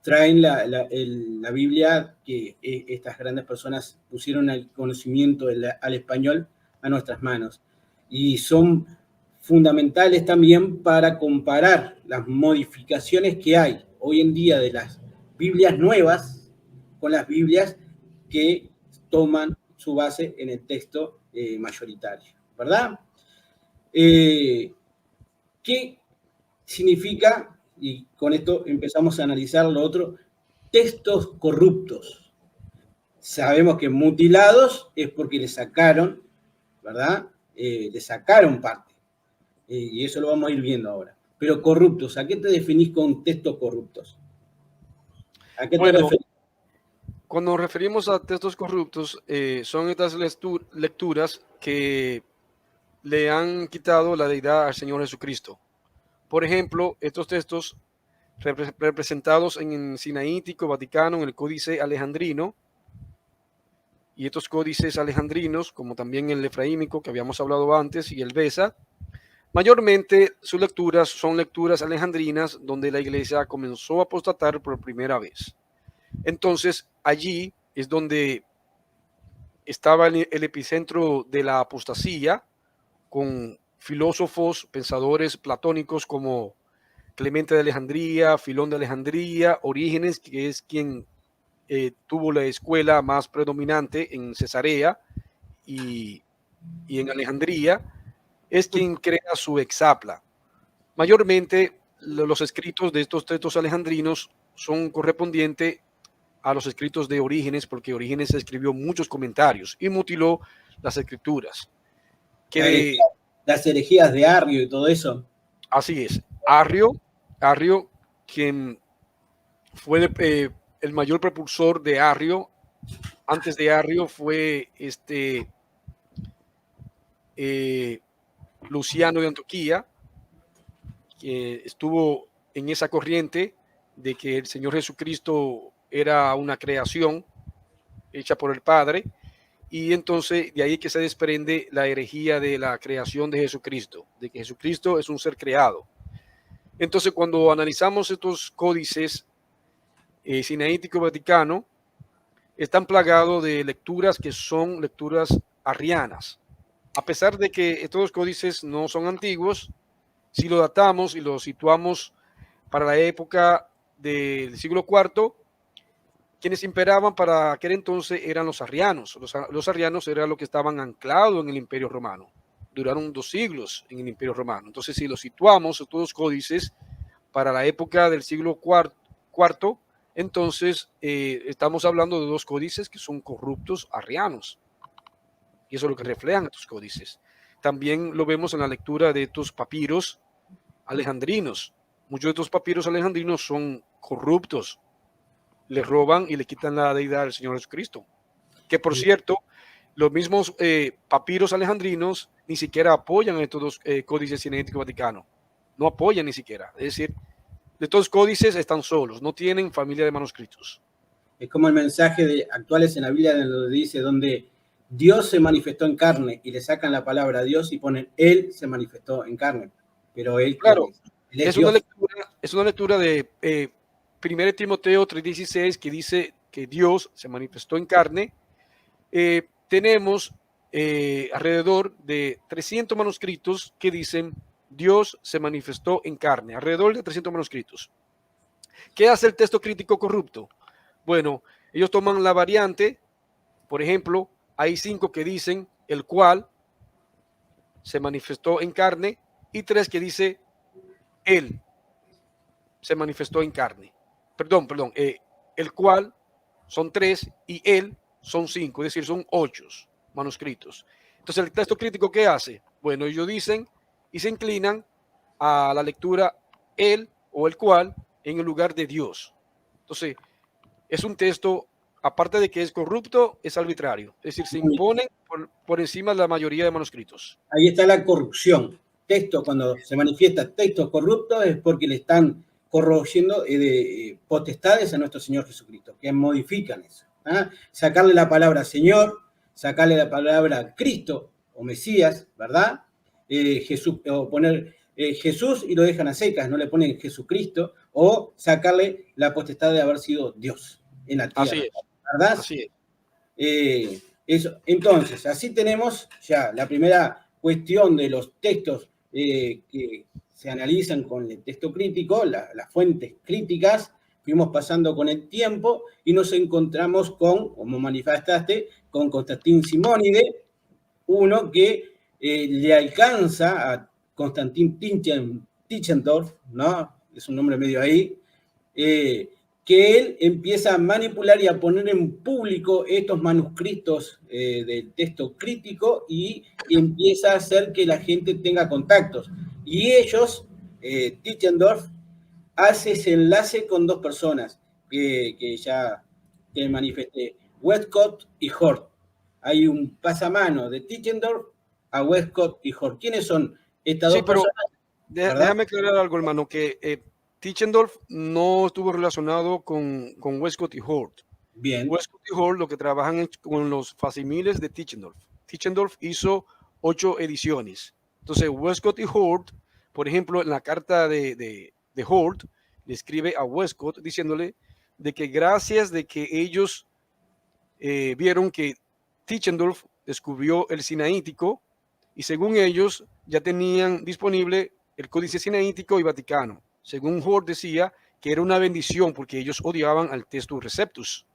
traen la Biblia que estas grandes personas pusieron al conocimiento al español a nuestras manos. Y son fundamentales también para comparar las modificaciones que hay hoy en día de las Biblias nuevas con las Biblias que toman su base en el texto mayoritario, ¿verdad? ¿Qué significa, y con esto empezamos a analizar lo otro, textos corruptos? Sabemos que mutilados es porque le sacaron, ¿verdad? Le sacaron parte. Y eso lo vamos a ir viendo ahora. Pero corruptos, ¿a qué te definís con textos corruptos? ¿A qué te referís? Cuando nos referimos a textos corruptos, son estas lecturas que le han quitado la deidad al Señor Jesucristo. Por ejemplo, estos textos representados en el Sinaítico Vaticano, en el Códice Alejandrino, y estos códices alejandrinos, como también el Efraímico que habíamos hablado antes y el Beza, mayormente sus lecturas son lecturas alejandrinas donde la iglesia comenzó a apostatar por primera vez. Entonces, allí es donde estaba el epicentro de la apostasía, con filósofos, pensadores platónicos como Clemente de Alejandría, Filón de Alejandría, Orígenes, que es quien tuvo la escuela más predominante en Cesarea y en Alejandría, es quien crea su Hexapla. Mayormente los escritos de estos textos alejandrinos son correspondientes a los escritos de Orígenes, porque Orígenes escribió muchos comentarios y mutiló las escrituras. Las herejías de Arrio y todo eso. Así es. Arrio, quien fue el mayor propulsor de Arrio, antes de Arrio fue Luciano de Antioquía, que estuvo en esa corriente de que el Señor Jesucristo era una creación hecha por el Padre, y entonces de ahí que se desprende la herejía de la creación de Jesucristo, de que Jesucristo es un ser creado. Entonces, cuando analizamos estos códices sinaítico vaticano, están plagados de lecturas que son lecturas arrianas. A pesar de que estos códices no son antiguos, si lo datamos y lo situamos para la época del siglo IV, quienes imperaban para aquel entonces eran los arrianos. Los arrianos eran los que estaban anclados en el Imperio Romano. Duraron 2 siglos en el Imperio Romano. Entonces, si lo situamos, estos dos códices, para la época del siglo IV, entonces estamos hablando de 2 códices que son corruptos arrianos. Y eso es lo que reflejan estos códices. También lo vemos en la lectura de estos papiros alejandrinos. Muchos de estos papiros alejandrinos son corruptos. Le roban y le quitan la deidad del Señor Jesucristo. Que por cierto, los mismos papiros alejandrinos ni siquiera apoyan a estos 2 códices sinaíticos vaticanos. No apoyan ni siquiera. Es decir, de estos códices están solos, no tienen familia de manuscritos. Es como el mensaje de actuales en la Biblia donde dice, donde Dios se manifestó en carne, y le sacan la palabra Dios y ponen Él se manifestó en carne. Pero Él, claro, él es Dios. Es una lectura de 1 Timoteo 3:16 que dice que Dios se manifestó en carne. Tenemos alrededor de 300 manuscritos que dicen Dios se manifestó en carne, alrededor de 300 manuscritos. ¿Qué hace el texto crítico corrupto? Bueno, ellos toman la variante, por ejemplo, hay 5 que dicen el cual se manifestó en carne y 3 que dice él se manifestó en carne. Perdón, el cual son 3 y él son 5, es decir, son 8 manuscritos. Entonces, el texto crítico, ¿qué hace? Bueno, ellos dicen y se inclinan a la lectura él o el cual en el lugar de Dios. Entonces, es un texto, aparte de que es corrupto, es arbitrario. Es decir, se imponen por encima de la mayoría de manuscritos. Ahí está la corrupción. Texto, cuando se manifiesta texto corrupto, es porque le están corroyendo potestades a nuestro Señor Jesucristo, que modifican eso. Sacarle la palabra Señor, sacarle la palabra Cristo o Mesías, ¿verdad? Jesús, o poner Jesús y lo dejan a secas, no le ponen Jesucristo, o sacarle la potestad de haber sido Dios en la tierra. Así es. ¿Verdad? Así es. Eso. Entonces, así tenemos ya la primera cuestión de los textos que se analizan con el texto crítico, las fuentes críticas. Fuimos pasando con el tiempo y nos encontramos con, como manifestaste, con Constantín Simónide, uno que le alcanza a Constantín Tischendorf, ¿no? Es un nombre medio ahí, que él empieza a manipular y a poner en público estos manuscritos del texto crítico y empieza a hacer que la gente tenga contactos. Y ellos, Tischendorf, hace ese enlace con 2 personas que ya te manifesté, Westcott y Hort. Hay un pasamano de Tischendorf a Westcott y Hort. ¿Quiénes son estas 2 personas? Déjame aclarar algo, hermano, que Tischendorf no estuvo relacionado con Westcott y Hort. Bien. Westcott y Hort lo que trabajan es con los facsimiles de Tischendorf. Tischendorf hizo 8 ediciones. Entonces, Westcott y Hort, por ejemplo, en la carta de Hort, le escribe a Westcott diciéndole de que gracias de que ellos vieron que Tischendorf descubrió el sinaítico y según ellos ya tenían disponible el códice sinaítico y vaticano. Según Hort decía que era una bendición porque ellos odiaban al Textus Receptus.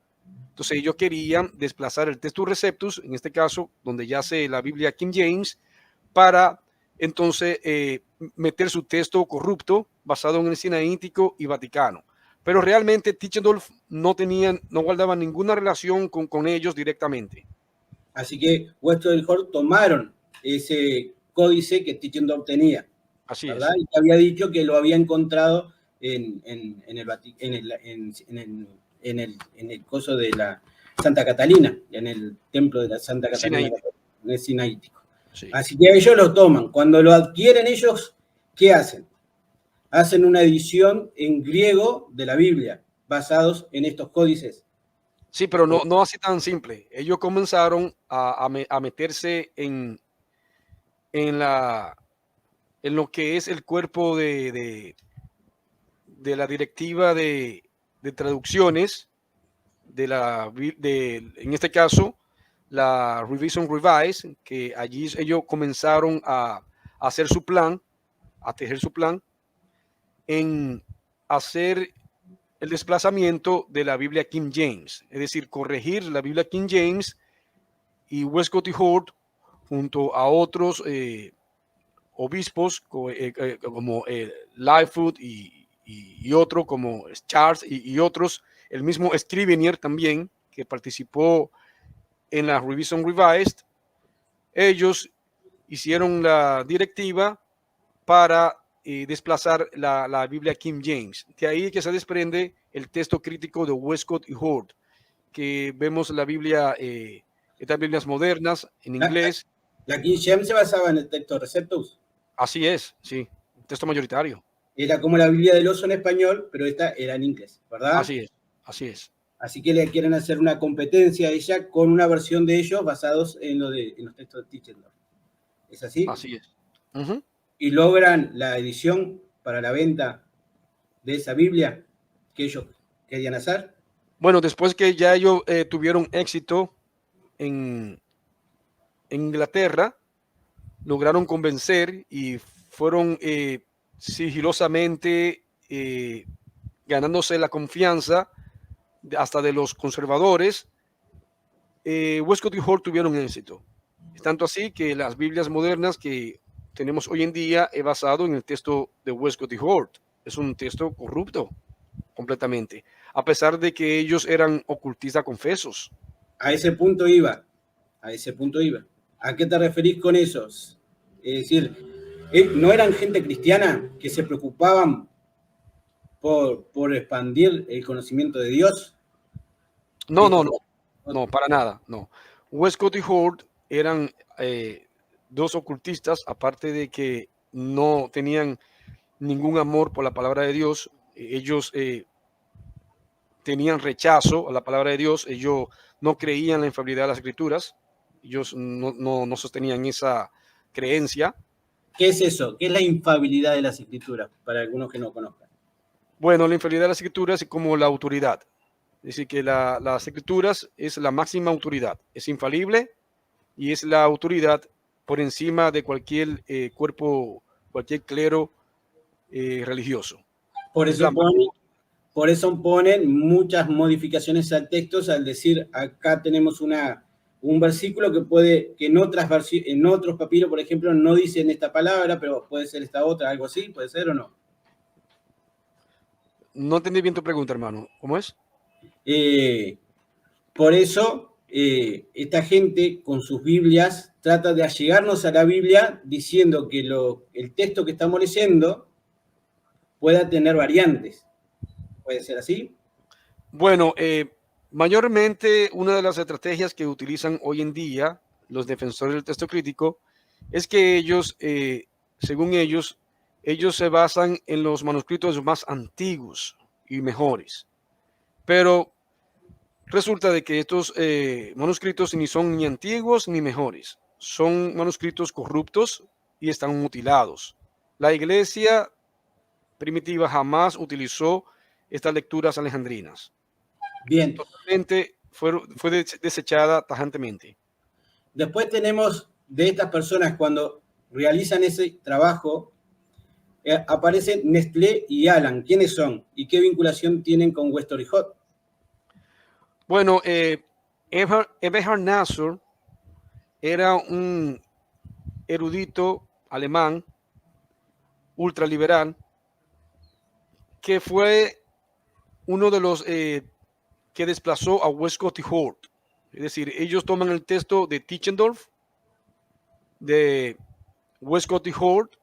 Entonces ellos querían desplazar el Textus Receptus, en este caso donde yace la Biblia King James, para entonces meter su texto corrupto basado en el sinaítico y vaticano. Pero realmente Tischendorf no guardaba ninguna relación con ellos directamente. Así que Westcott y Hort tomaron ese códice que Tischendorf tenía. Así ¿verdad? es. Y que había dicho que lo había encontrado en el coso de la Santa Catalina, en el templo de la Santa Catalina, en el Sinaítico. Sí. Así que ellos lo toman. Cuando lo adquieren ellos, ¿qué hacen? Hacen una edición en griego de la Biblia, basados en estos códices. Sí, pero no así tan simple. Ellos comenzaron a meterse en lo que es el cuerpo de la directiva de traducciones en este caso, la Revision Revise, que allí ellos comenzaron a hacer su plan, a tejer su plan, en hacer el desplazamiento de la Biblia King James, es decir, corregir la Biblia King James, y Westcott y Hort, junto a otros obispos como Lightfoot y otro como Charles y otros, el mismo Scrivener también, que participó en la Revision Revised, ellos hicieron la directiva para desplazar la Biblia King James. De ahí que se desprende el texto crítico de Westcott y Hort, que vemos la Biblia, estas Biblias modernas en inglés. La King James se basaba en el texto Receptus. Así es, sí, texto mayoritario. Era como la Biblia del oso en español, pero esta era en inglés, ¿verdad? Así es, así es. Así que le quieren hacer una competencia a ella con una versión de ellos basados en los textos de Tischendorf. ¿Es así? Así es. Uh-huh. Y logran la edición para la venta de esa Biblia que ellos querían hacer. Bueno, después que ya ellos tuvieron éxito en Inglaterra, lograron convencer y fueron sigilosamente ganándose la confianza hasta de los conservadores. Westcott y Hort tuvieron éxito. Es tanto así que las Biblias modernas que tenemos hoy en día es basado en el texto de Westcott y Hort. Es un texto corrupto completamente, a pesar de que ellos eran ocultistas confesos. A ese punto iba. ¿A qué te referís con esos? Es decir, ¿no eran gente cristiana que se preocupaban por expandir el conocimiento de Dios? No, para nada, no. Westcott y Hort eran dos ocultistas, aparte de que no tenían ningún amor por la palabra de Dios. Ellos tenían rechazo a la palabra de Dios. Ellos no creían en la infalibilidad de las Escrituras. Ellos no sostenían esa creencia. ¿Qué es eso? ¿Qué es la infalibilidad de las Escrituras? Para algunos que no conozcan. Bueno, la infalibilidad de las Escrituras es como la autoridad. Es decir, que las Escrituras es la máxima autoridad. Es infalible y es la autoridad por encima de cualquier cuerpo, cualquier clero religioso. Por eso ponen muchas modificaciones al texto al decir, acá tenemos un versículo que en otros papiros, por ejemplo, no dicen esta palabra, pero puede ser esta otra, algo así, ¿puede ser o no? No entendí bien tu pregunta, hermano. ¿Cómo es? Por eso, esta gente con sus Biblias trata de allegarnos a la Biblia diciendo que el texto que estamos leyendo pueda tener variantes. ¿Puede ser así? Bueno, mayormente una de las estrategias que utilizan hoy en día los defensores del texto crítico es que ellos, según ellos se basan en los manuscritos más antiguos y mejores. Pero resulta de que estos manuscritos ni son ni antiguos ni mejores. Son manuscritos corruptos y están mutilados. La iglesia primitiva jamás utilizó estas lecturas alejandrinas. Bien. Totalmente fue desechada tajantemente. Después tenemos de estas personas cuando realizan ese trabajo, aparecen Nestlé y Alan. ¿Quiénes son? ¿Y qué vinculación tienen con Westcott y Hort? Bueno, Eberhard Nasser era un erudito alemán ultraliberal que fue uno de los que desplazó a Westcott y Hort. Es decir, ellos toman el texto de Tischendorf, de Westcott y Hort,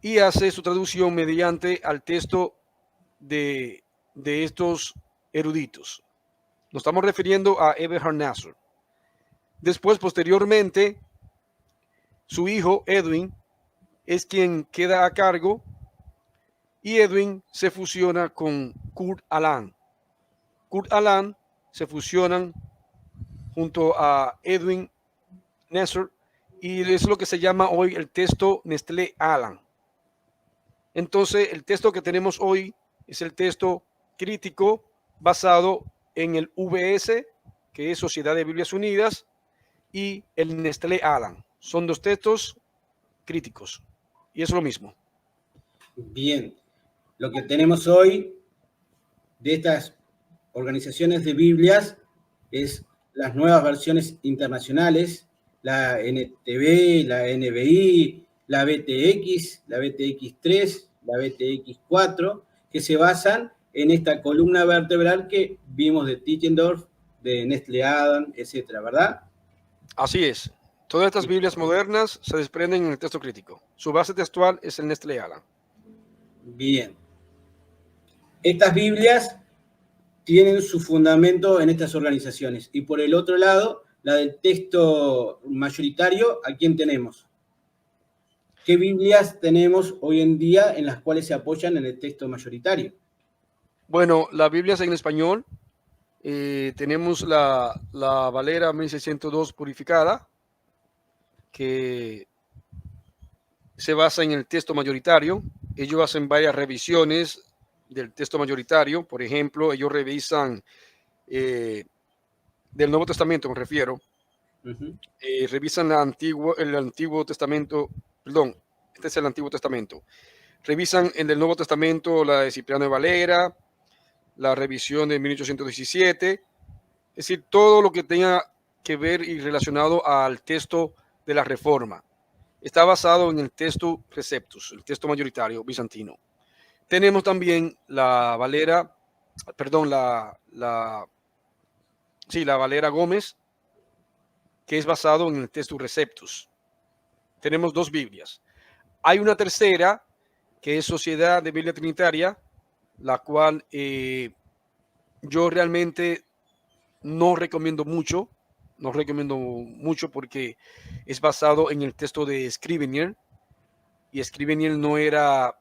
y hace su traducción mediante al texto de estos eruditos. Nos estamos refiriendo a Eberhard Nasser. Después, posteriormente, su hijo Edwin es quien queda a cargo y Edwin se fusiona con Kurt Aland. Kurt Aland se fusionan junto a Edwin Nestor y es lo que se llama hoy el texto Nestlé Aland. Entonces, el texto que tenemos hoy es el texto crítico basado en el VS, que es Sociedad de Biblias Unidas, y el Nestlé Aland. Son dos textos críticos y es lo mismo. Bien, lo que tenemos hoy de estas organizaciones de Biblias es las nuevas versiones internacionales, la NTV, la NBI, la BTX, la BTX3, la BTX4, que se basan en esta columna vertebral que vimos de Tittendorf, de Nestlé Aland, etcétera, ¿verdad? Así es. Todas estas Biblias modernas se desprenden en el texto crítico. Su base textual es el Nestlé Aland. Bien. Estas Biblias tienen su fundamento en estas organizaciones. Y por el otro lado, la del texto mayoritario, ¿a quién tenemos? ¿Qué Biblias tenemos hoy en día en las cuales se apoyan en el texto mayoritario? Bueno, las Biblias en español, tenemos la Valera 1602 purificada, que se basa en el texto mayoritario. Ellos hacen varias revisiones del texto mayoritario. Por ejemplo, ellos revisan del Nuevo Testamento, me refiero. Revisan el Antiguo Testamento, perdón, este es el Antiguo Testamento. Revisan en el Nuevo Testamento la de Cipriano de Valera, la revisión de 1817, es decir, todo lo que tenga que ver y relacionado al texto de la Reforma. Está basado en el texto Receptus, el texto mayoritario bizantino. Tenemos también la Valera, perdón, la Valera Gómez, que es basado en el texto Receptus. Tenemos dos Biblias. Hay una tercera, que es Sociedad de Biblia Trinitaria, la cual yo realmente no recomiendo mucho porque es basado en el texto de Scrivener, y Scrivener no era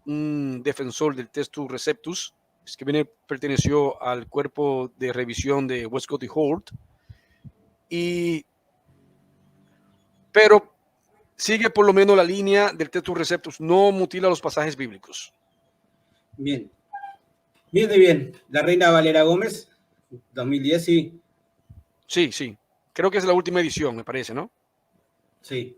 un defensor del texto Receptus. Scrivener perteneció al cuerpo de revisión de Westcott y Hort, pero sigue por lo menos la línea del texto Receptus, no mutila los pasajes bíblicos. Bien. Bien. La Reina Valera Gómez, 2010, sí. Sí. Creo que es la última edición, me parece, ¿no? Sí.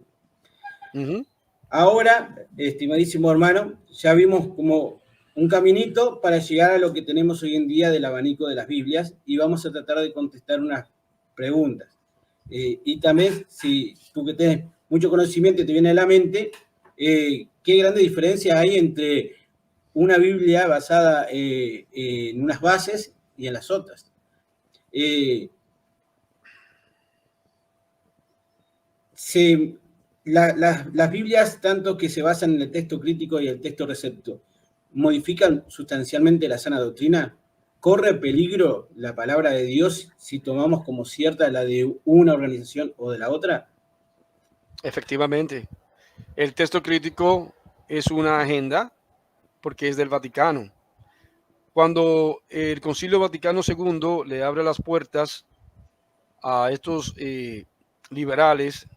Ahora, estimadísimo hermano, ya vimos como un caminito para llegar a lo que tenemos hoy en día del abanico de las Biblias y vamos a tratar de contestar unas preguntas. Y también, si tú que tienes mucho conocimiento te viene a la mente, qué grande diferencia hay entre una Biblia basada en unas bases y en las otras. Las Biblias, tanto que se basan en el texto crítico y el texto recepto, ¿modifican sustancialmente la sana doctrina? ¿Corre peligro la palabra de Dios si tomamos como cierta la de una organización o de la otra? Efectivamente. El texto crítico es una agenda porque es del Vaticano. Cuando el Concilio Vaticano II le abre las puertas a estos liberales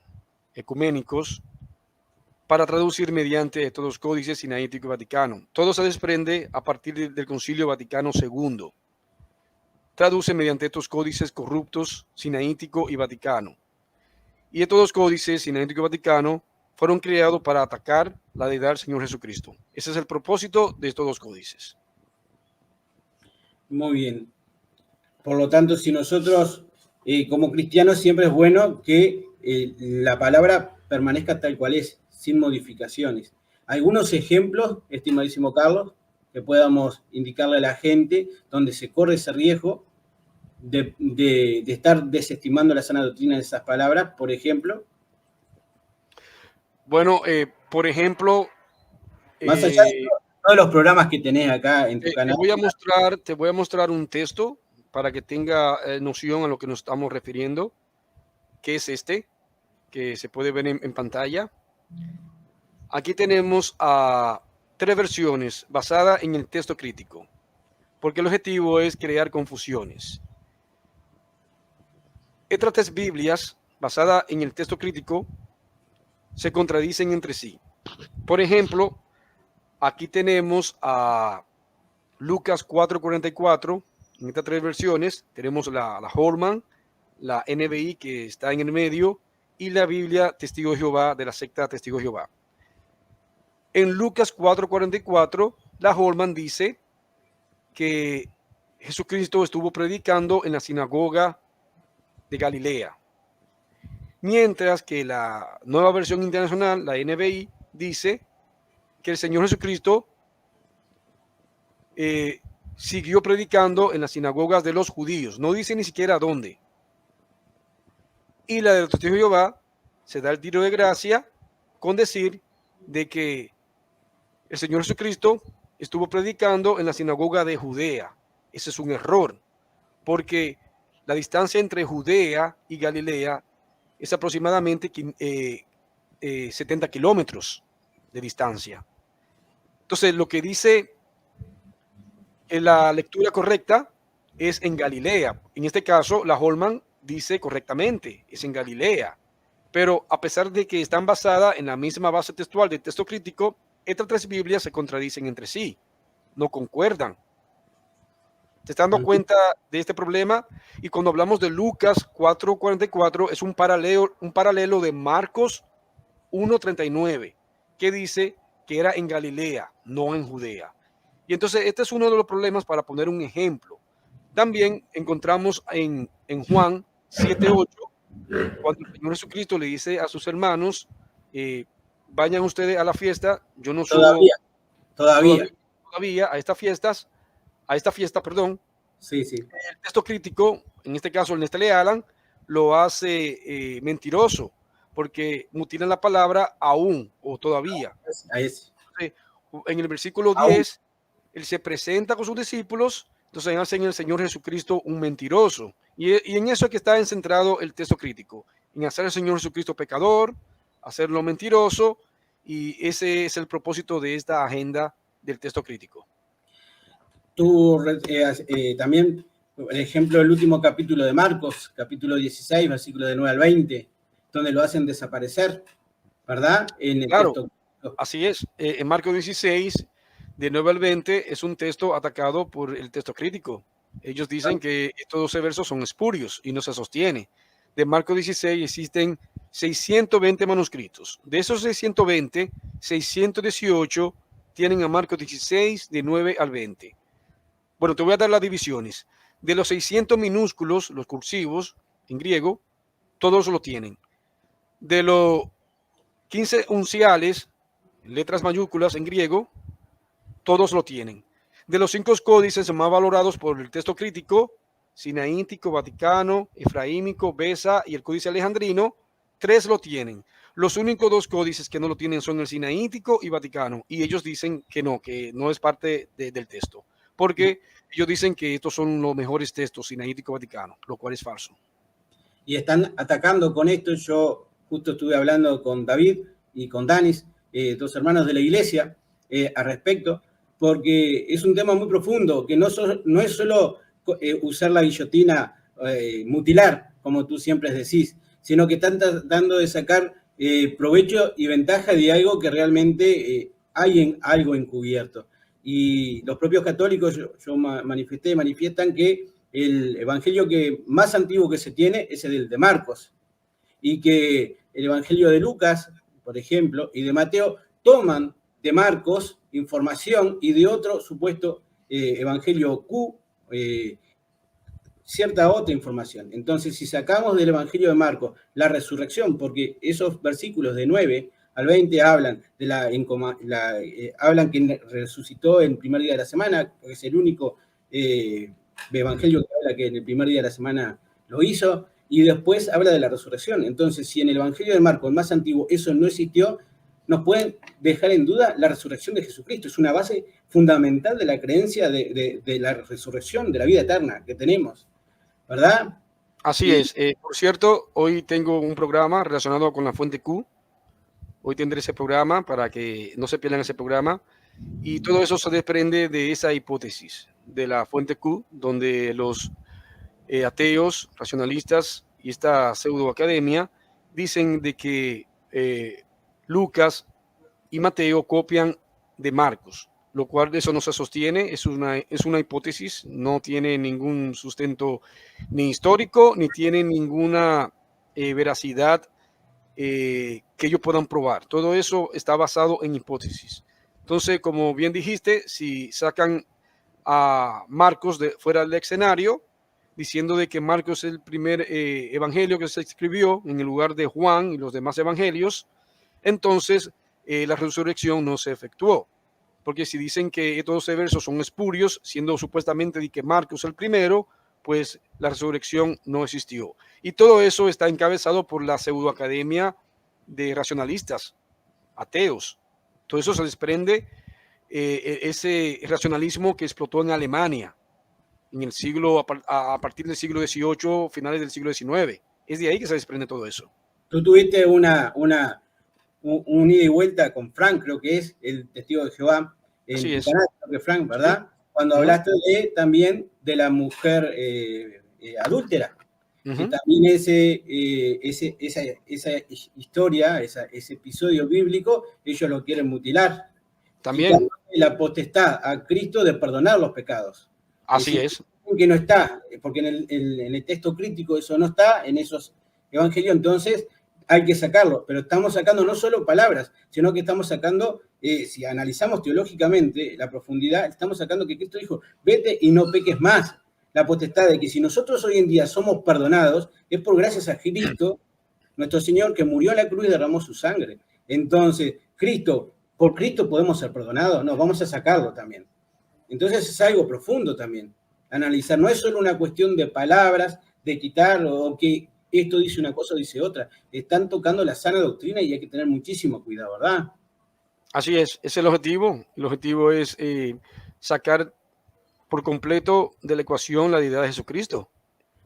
ecuménicos para traducir mediante estos dos códices sinaítico y vaticano. Todo se desprende a partir del Concilio Vaticano II. Traduce mediante estos códices corruptos, sinaítico y vaticano. Y estos dos códices, sinaítico y vaticano, fueron creados para atacar la deidad del Señor Jesucristo. Ese es el propósito de estos dos códices. Muy bien. Por lo tanto, si nosotros, como cristianos, siempre es bueno que la palabra permanezca tal cual es, sin modificaciones. ¿Algunos ejemplos, estimadísimo Carlos, que podamos indicarle a la gente donde se corre ese riesgo de estar desestimando la sana doctrina de esas palabras, por ejemplo? Bueno, por ejemplo... Más allá de todos los programas que tenés acá en tu canal. Te voy a mostrar un texto para que tenga noción a lo que nos estamos refiriendo, que es este, que se puede ver en pantalla. Aquí tenemos tres versiones basadas en el texto crítico. porque el objetivo es crear confusiones. Estas tres Biblias, basadas en el texto crítico, se contradicen entre sí. Por ejemplo, aquí tenemos a Lucas 4:44, en estas tres versiones, tenemos la Holman, la NBI que está en el medio, y la Biblia Testigo de Jehová, de la secta Testigo de Jehová. En Lucas 4:44, la Holman dice que Jesucristo estuvo predicando en la sinagoga de Galilea, mientras que la nueva versión internacional, la NBI, dice que el Señor Jesucristo siguió predicando en las sinagogas de los judíos, no dice ni siquiera dónde. Y la del Testigo de Jehová se da el tiro de gracia con decir de que el Señor Jesucristo estuvo predicando en la sinagoga de Judea. Ese es un error, porque la distancia entre Judea y Galilea es aproximadamente 70 kilómetros de distancia. Entonces, lo que dice la lectura correcta es en Galilea. En este caso, la Holman dice correctamente, es en Galilea. Pero a pesar de que están basadas en la misma base textual del texto crítico, estas tres Biblias se contradicen entre sí, no concuerdan. ¿Te estás dando cuenta de este problema? Y cuando hablamos de Lucas 4:44, es un paralelo de Marcos 1:39, que dice que era en Galilea, no en Judea. Y entonces este es uno de los problemas para poner un ejemplo. También encontramos en Juan 7:8, cuando el Señor Jesucristo le dice a sus hermanos, vayan ustedes a la fiesta, yo no subo todavía a esta fiesta, Sí. El texto crítico, en este caso el Nestlé Alan, lo hace mentiroso, porque mutilan la palabra aún o todavía. En el versículo 10, él se presenta con sus discípulos, entonces hacen el Señor Jesucristo un mentiroso. Y en eso es que está centrado el texto crítico, en hacer al Señor Jesucristo pecador, hacerlo mentiroso, y ese es el propósito de esta agenda del texto crítico. Tú también, por ejemplo, el último capítulo de Marcos, capítulo 16, versículo de 9 al 20, donde lo hacen desaparecer, ¿verdad? En el texto. Así es. En Marcos 16, de 9 al 20, es un texto atacado por el texto crítico. Ellos dicen que estos 12 versos son espurios y no se sostiene. De Marcos 16 existen 620 manuscritos. De esos 620, 618 tienen a Marcos 16, de 9 al 20. Bueno, te voy a dar las divisiones. De los 600 minúsculos, los cursivos, en griego, todos lo tienen. De los 15 unciales, letras mayúsculas en griego, todos lo tienen. De los 5 códices más valorados por el texto crítico, Sinaítico, Vaticano, Efraímico, Besa y el Códice Alejandrino, 3 lo tienen. Los únicos 2 códices que no lo tienen son el Sinaítico y Vaticano, y ellos dicen que no es parte del texto, porque ellos dicen que estos son los mejores textos, Sinaítico, Vaticano, lo cual es falso. Y están atacando con esto. Yo justo estuve hablando con David y con Danis, dos hermanos de la iglesia, al respecto, porque es un tema muy profundo, que no es solo usar la guillotina, mutilar, como tú siempre decís, sino que están tratando de sacar provecho y ventaja de algo que realmente hay algo encubierto. Y los propios católicos, yo manifiestan que el evangelio más antiguo que se tiene es el de Marcos, y que el evangelio de Lucas, por ejemplo, y de Mateo toman de Marcos información y de otro supuesto evangelio Q, cierta otra información. Entonces, si sacamos del evangelio de Marcos la resurrección, porque esos versículos de 9 al 20 hablan hablan que resucitó en el primer día de la semana, porque es el único evangelio que habla que en el primer día de la semana lo hizo, y después habla de la resurrección. Entonces, si en el evangelio de Marcos, el más antiguo, eso no existió, nos pueden dejar en duda la resurrección de Jesucristo. Es una base fundamental de la creencia de la resurrección, de la vida eterna que tenemos, ¿verdad? Así es. Por cierto, hoy tengo un programa relacionado con la fuente Q. Hoy tendré ese programa para que no se pierdan ese programa. Y todo eso se desprende de esa hipótesis, de la fuente Q, donde los ateos, racionalistas y esta pseudoacademia dicen de que Lucas y Mateo copian de Marcos, lo cual eso no se sostiene, es una hipótesis, no tiene ningún sustento ni histórico, ni tiene ninguna veracidad que ellos puedan probar. Todo eso está basado en hipótesis. Entonces, como bien dijiste, si sacan a Marcos fuera del escenario, diciendo de que Marcos es el primer evangelio que se escribió en el lugar de Juan y los demás evangelios, entonces la resurrección no se efectuó. Porque si dicen que todos esos versos son espurios, siendo supuestamente de que Marcos es el primero, pues la resurrección no existió. Y todo eso está encabezado por la pseudoacademia de racionalistas, ateos. Todo eso se desprende ese racionalismo que explotó en Alemania en el siglo, a partir del siglo XVIII, finales del siglo XIX. Es de ahí que se desprende todo eso. Tú tuviste un ida y vuelta con Frank, creo que es el testigo de Jehová, en tu canal, creo que Frank, ¿verdad? Sí. Cuando hablaste también de la mujer adúltera. Que también esa historia, ese episodio bíblico, ellos lo quieren mutilar. También. La potestad a Cristo de perdonar los pecados. Así es. Que no está, porque en el texto crítico eso no está, en esos evangelios, entonces hay que sacarlo. Pero estamos sacando no solo palabras, sino que estamos sacando, si analizamos teológicamente la profundidad, estamos sacando que Cristo dijo, vete y no peques más. La potestad de que si nosotros hoy en día somos perdonados, es por gracias a Cristo, nuestro Señor, que murió en la cruz y derramó su sangre. Entonces, por Cristo podemos ser perdonados, no, vamos a sacarlo también. Entonces es algo profundo también, analizar, no es solo una cuestión de palabras, de quitarlo, o que esto dice una cosa o dice otra, están tocando la sana doctrina y hay que tener muchísimo cuidado, ¿verdad? Así es el objetivo es sacar por completo de la ecuación la deidad de Jesucristo.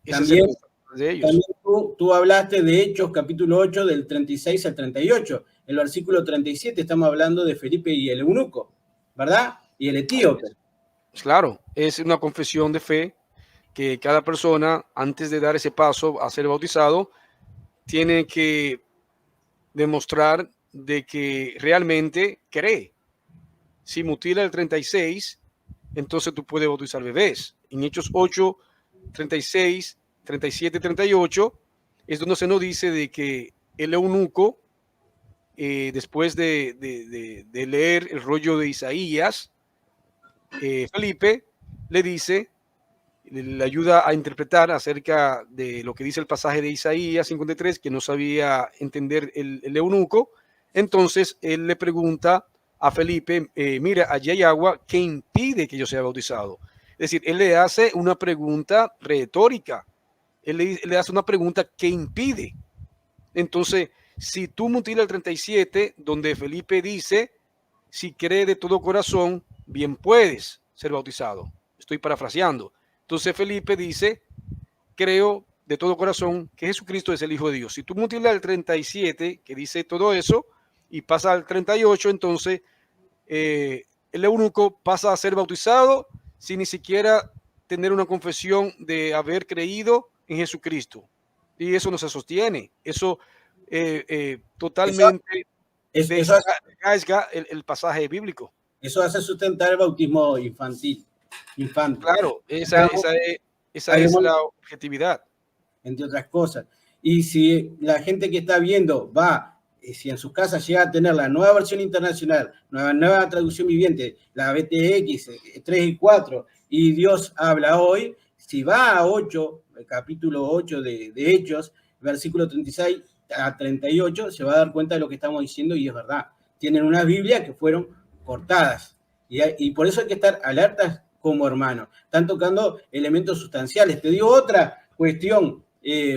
También, de ellos. También tú hablaste de Hechos capítulo 8 del 36 al 38, el versículo 37 estamos hablando de Felipe y el eunuco, ¿verdad? Y el etíope. Claro, es una confesión de fe que cada persona, antes de dar ese paso a ser bautizado, tiene que demostrar de que realmente cree. Si mutila el 36, entonces tú puedes bautizar bebés. En Hechos 8, 36, 37, 38, es donde se nos dice de que el eunuco, después de leer el rollo de Isaías, Felipe le dice, le ayuda a interpretar acerca de lo que dice el pasaje de Isaías 53, que no sabía entender el eunuco. Entonces él le pregunta a Felipe, mira, allí hay agua, ¿qué impide que yo sea bautizado? Es decir, él le hace una pregunta retórica. Él le hace una pregunta, ¿qué impide? Entonces, si tú mutilas el 37, donde Felipe dice, si cree de todo corazón, bien puedes ser bautizado. Estoy parafraseando. Entonces Felipe dice, creo de todo corazón que Jesucristo es el Hijo de Dios. Si tú mutilas el 37, que dice todo eso, y pasa al 38, entonces el eunuco pasa a ser bautizado sin ni siquiera tener una confesión de haber creído en Jesucristo. Y eso no se sostiene. Eso totalmente desgasta el pasaje bíblico. Eso hace sustentar el bautismo infantil. Claro, esa es la objetividad. Entre otras cosas. Y si la gente que está viendo va, si en sus casas llega a tener la nueva versión internacional, nueva traducción viviente, la BTX 3 y 4, y Dios habla hoy, si va a 8, el capítulo 8 de Hechos, versículo 36 a 38, se va a dar cuenta de lo que estamos diciendo y es verdad. Tienen unas Biblias que fueron cortadas y por eso hay que estar alertas como hermanos. Están tocando elementos sustanciales. Te digo otra cuestión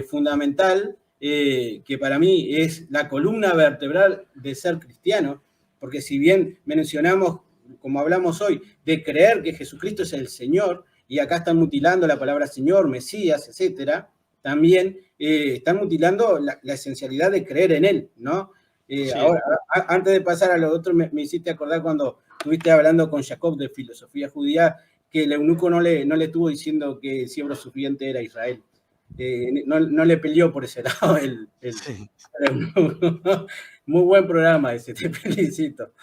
fundamental que para mí es la columna vertebral de ser cristiano, porque si bien mencionamos, como hablamos hoy, de creer que Jesucristo es el Señor, y acá están mutilando la palabra Señor, Mesías, etcétera, también están mutilando la esencialidad de creer en Él, ¿no? Sí. Ahora, antes de pasar a lo otro, me hiciste acordar cuando estuviste hablando con Jacob de filosofía judía, que el eunuco no le estuvo diciendo que el siervo sufriente era Israel. No le peleó por ese lado el Sí. eunuco. Muy buen programa ese, te felicito.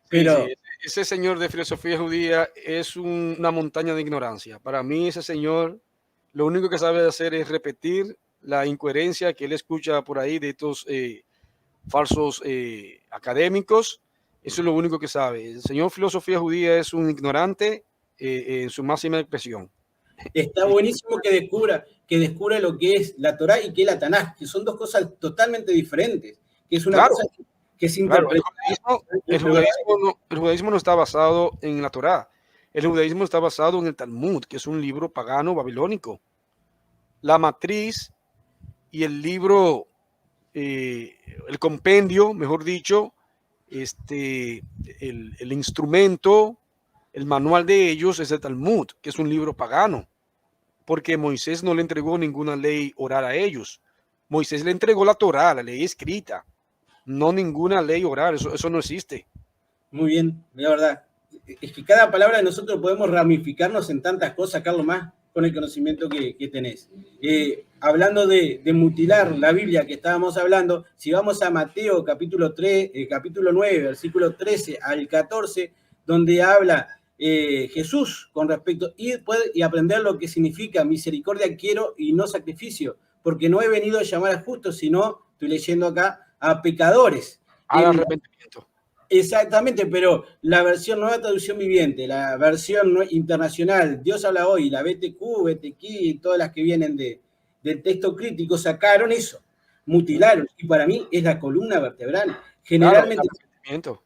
Pero Sí, ese señor de filosofía judía es una montaña de ignorancia. Para mí ese señor lo único que sabe hacer es repetir la incoherencia que él escucha por ahí de estos falsos académicos. Eso es lo único que sabe. El señor filosofía judía es un ignorante en su máxima expresión. está buenísimo que descubra lo que es la Torá y que es la Tanaj, que son dos cosas totalmente diferentes, que es una Claro, cosa que es claro, interpretada. el judaísmo no está basado en la Torá. El judaísmo está basado en el Talmud, que es un libro pagano babilónico. La matriz y el libro, el compendio, mejor dicho, el instrumento, el manual de ellos es el Talmud, que es un libro pagano, porque Moisés no le entregó ninguna ley oral a ellos. Moisés le entregó la Torá, la ley escrita, no ninguna ley oral, eso no existe. Muy bien, la verdad. Es que cada palabra de nosotros podemos ramificarnos en tantas cosas, Carlos, más con el conocimiento que tenés. Hablando de mutilar la Biblia que estábamos hablando, si vamos a Mateo capítulo 9, versículo 13 al 14, donde habla Jesús con respecto, y aprender lo que significa misericordia quiero y no sacrificio, porque no he venido a llamar a justos, sino, estoy leyendo acá, a pecadores. Al arrepentimiento. Exactamente, pero la versión nueva traducción viviente, la versión internacional, Dios habla hoy, la BTQ, BTQ y todas las que vienen del texto crítico sacaron eso, mutilaron, y para mí es la columna vertebral. Generalmente, Claro,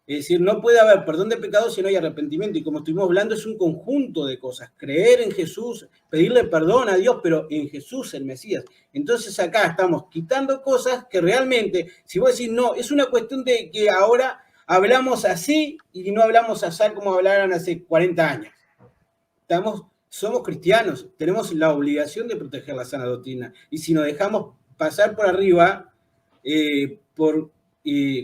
es decir, no puede haber perdón de pecados si no hay arrepentimiento, y como estuvimos hablando, es un conjunto de cosas, creer en Jesús, pedirle perdón a Dios, pero en Jesús el Mesías. Entonces acá estamos quitando cosas que realmente, si vos decís, no, es una cuestión de que ahora hablamos así y no hablamos así como hablaron hace 40 años. Somos cristianos, tenemos la obligación de proteger la sana doctrina, y si nos dejamos pasar por arriba, por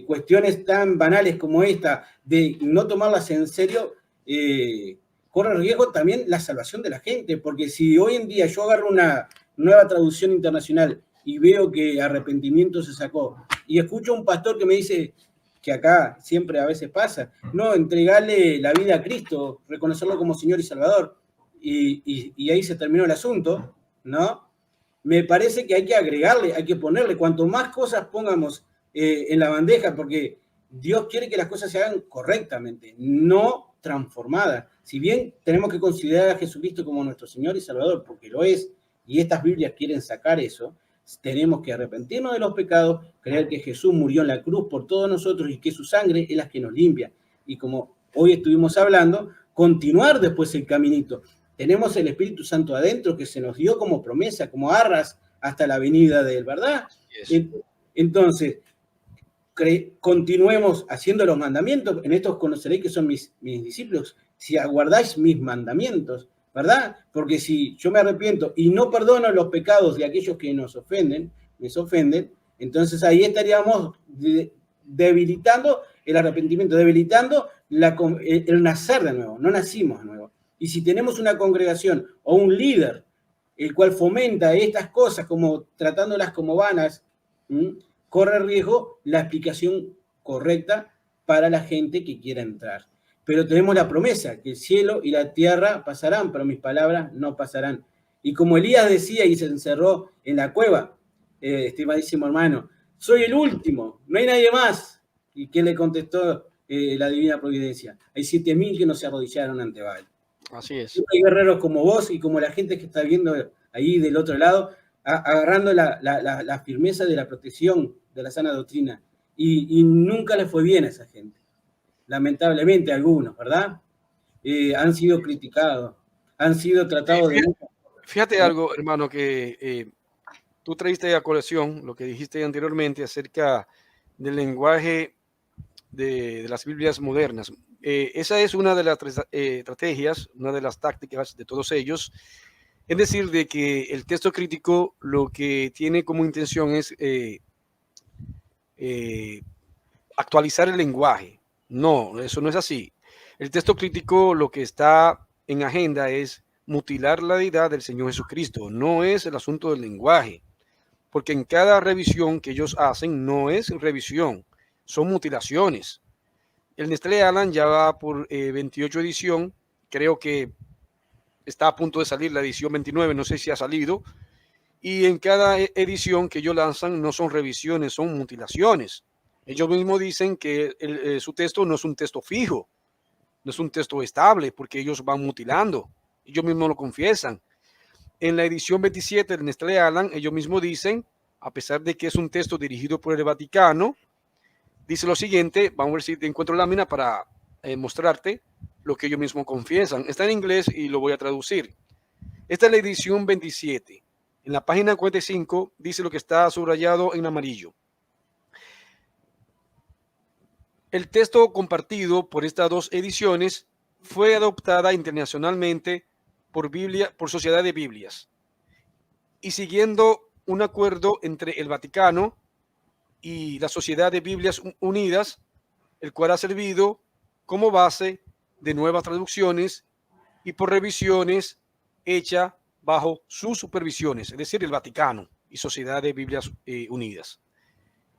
cuestiones tan banales como esta, de no tomarlas en serio, corre riesgo también la salvación de la gente, porque si hoy en día yo agarro una nueva traducción internacional y veo que arrepentimiento se sacó, y escucho a un pastor que me dice, que acá siempre a veces pasa, no, entregarle la vida a Cristo, reconocerlo como Señor y Salvador, y ahí se terminó el asunto, ¿no? Me parece que hay que agregarle, hay que ponerle, cuanto más cosas pongamos en la bandeja, porque Dios quiere que las cosas se hagan correctamente, no transformadas. Si bien tenemos que considerar a Jesucristo como nuestro Señor y Salvador, porque lo es, y estas Biblias quieren sacar eso, tenemos que arrepentirnos de los pecados, creer que Jesús murió en la cruz por todos nosotros y que su sangre es la que nos limpia. Y como hoy estuvimos hablando, continuar después el caminito. Tenemos el Espíritu Santo adentro que se nos dio como promesa, como arras hasta la venida de Él, ¿verdad? Entonces, continuemos haciendo los mandamientos, en estos conoceréis que son mis discípulos, si aguardáis mis mandamientos, ¿verdad? Porque si yo me arrepiento y no perdono los pecados de aquellos que nos ofenden, entonces ahí estaríamos debilitando el arrepentimiento, debilitando el nacer de nuevo, no nacimos de nuevo. Y si tenemos una congregación o un líder, el cual fomenta estas cosas como tratándolas como vanas, corre riesgo la explicación correcta para la gente que quiera entrar. Pero tenemos la promesa, que el cielo y la tierra pasarán, pero mis palabras no pasarán. Y como Elías decía y se encerró en la cueva, estimadísimo hermano, soy el último, no hay nadie más. ¿Y qué le contestó la divina providencia? Hay 7.000 que no se arrodillaron ante Baal. Así es. Hay guerreros como vos y como la gente que está viendo ahí del otro lado, agarrando la firmeza de la protección de la sana doctrina. Y nunca le fue bien a esa gente. Lamentablemente algunos, ¿verdad? Han sido criticados, han sido tratados de... Fíjate algo, hermano, que tú traíste a colación lo que dijiste anteriormente acerca del lenguaje de las Biblias modernas. Esa es una de las estrategias, una de las tácticas de todos ellos. Es decir, de que el texto crítico lo que tiene como intención es actualizar el lenguaje. No, eso no es así. El texto crítico lo que está en agenda es mutilar la deidad del Señor Jesucristo. No es el asunto del lenguaje, porque en cada revisión que ellos hacen no es revisión, son mutilaciones. El Nestlé Aland ya va por 28 edición, creo que está a punto de salir la edición 29, no sé si ha salido, y en cada edición que ellos lanzan no son revisiones, son mutilaciones. Ellos mismos dicen que su texto no es un texto fijo, no es un texto estable, porque ellos van mutilando, ellos mismos lo confiesan. En la edición 27 del Nestlé Aland, ellos mismos dicen, a pesar de que es un texto dirigido por el Vaticano, dice lo siguiente, vamos a ver si te encuentro la lámina para mostrarte lo que ellos mismos confiesan. Está en inglés y lo voy a traducir. Esta es la edición 27. En la página 45 dice lo que está subrayado en amarillo. El texto compartido por estas dos ediciones fue adoptada internacionalmente por Sociedad de Biblias y siguiendo un acuerdo entre el Vaticano y la Sociedad de Biblias Unidas, el cual ha servido como base de nuevas traducciones y por revisiones hechas bajo sus supervisiones, es decir, el Vaticano y Sociedad de Biblias Unidas.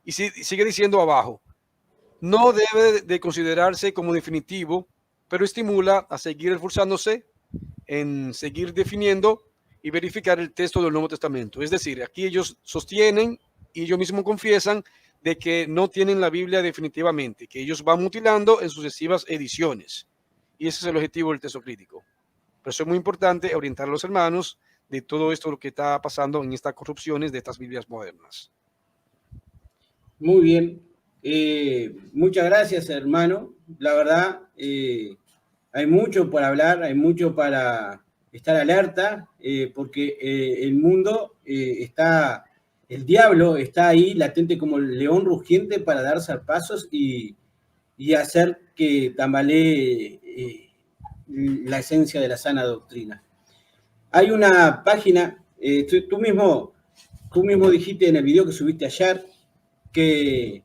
Y sigue diciendo abajo, no debe de considerarse como definitivo, pero estimula a seguir esforzándose en seguir definiendo y verificar el texto del Nuevo Testamento. Es decir, aquí ellos sostienen y ellos mismos confiesan de que no tienen la Biblia definitivamente, que ellos van mutilando en sucesivas ediciones. Y ese es el objetivo del texto crítico. Por eso es muy importante orientar a los hermanos de todo esto lo que está pasando en estas corrupciones de estas Biblias modernas. Muy bien. Muchas gracias, hermano. La verdad, hay mucho por hablar, hay mucho para estar alerta, porque el mundo está, el diablo está ahí latente como el león rugiente para dar zarpazos y hacer que tambalee la esencia de la sana doctrina. Hay una página, tú mismo dijiste en el video que subiste ayer que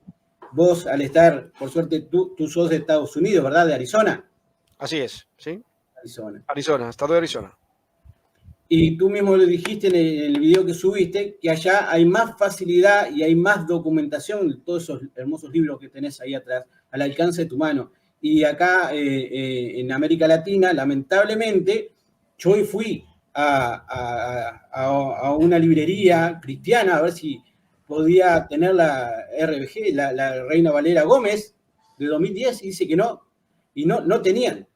vos, al estar, por suerte, tú sos de Estados Unidos, ¿verdad? De Arizona. Así es, ¿sí? Arizona, estado de Arizona. Y tú mismo lo dijiste en el video que subiste, que allá hay más facilidad y hay más documentación de todos esos hermosos libros que tenés ahí atrás, al alcance de tu mano. Y acá en América Latina, lamentablemente, yo hoy fui a una librería cristiana a ver si podía tener la RBG, la Reina Valera Gómez, de 2010, y dice que no, y no tenían.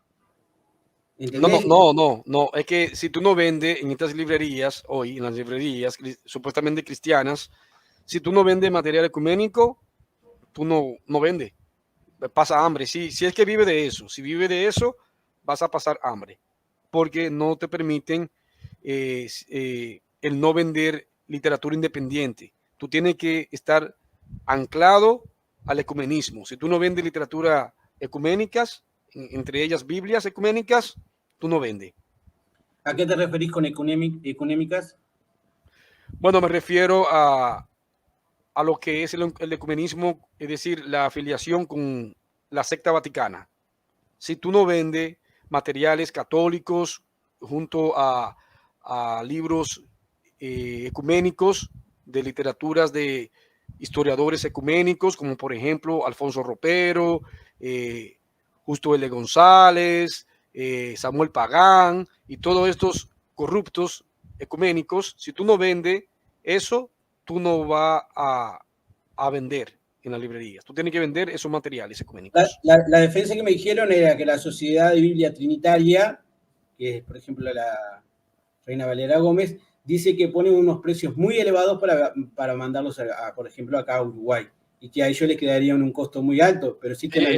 ¿Entendés? No, es que si tú no vendes en estas librerías, hoy en las librerías supuestamente cristianas, si tú no vendes material ecuménico, tú no vendes, pasa hambre. Si es que vive de eso, si vive de eso, vas a pasar hambre, porque no te permiten el no vender literatura independiente. Tú tienes que estar anclado al ecumenismo. Si tú no vendes literatura ecuménicas, entre ellas Biblias ecuménicas, tú no vendes. ¿A qué te referís con ecuménicas? Bueno, me refiero a lo que es el ecumenismo, es decir, la afiliación con la secta vaticana. Si tú no vendes materiales católicos junto a libros ecuménicos, de literaturas de historiadores ecuménicos, como por ejemplo Alfonso Ropero, Justo L. González, Samuel Pagán y todos estos corruptos ecuménicos, si tú no vendes eso, tú no vas a vender en las librerías. Tú tienes que vender esos materiales ecuménicos. La defensa que me dijeron era que la Sociedad de Biblia Trinitaria, que es por ejemplo la Reina Valera Gómez, dice que ponen unos precios muy elevados para mandarlos, por ejemplo, acá a Uruguay, y que a ellos les quedaría un costo muy alto, pero sí que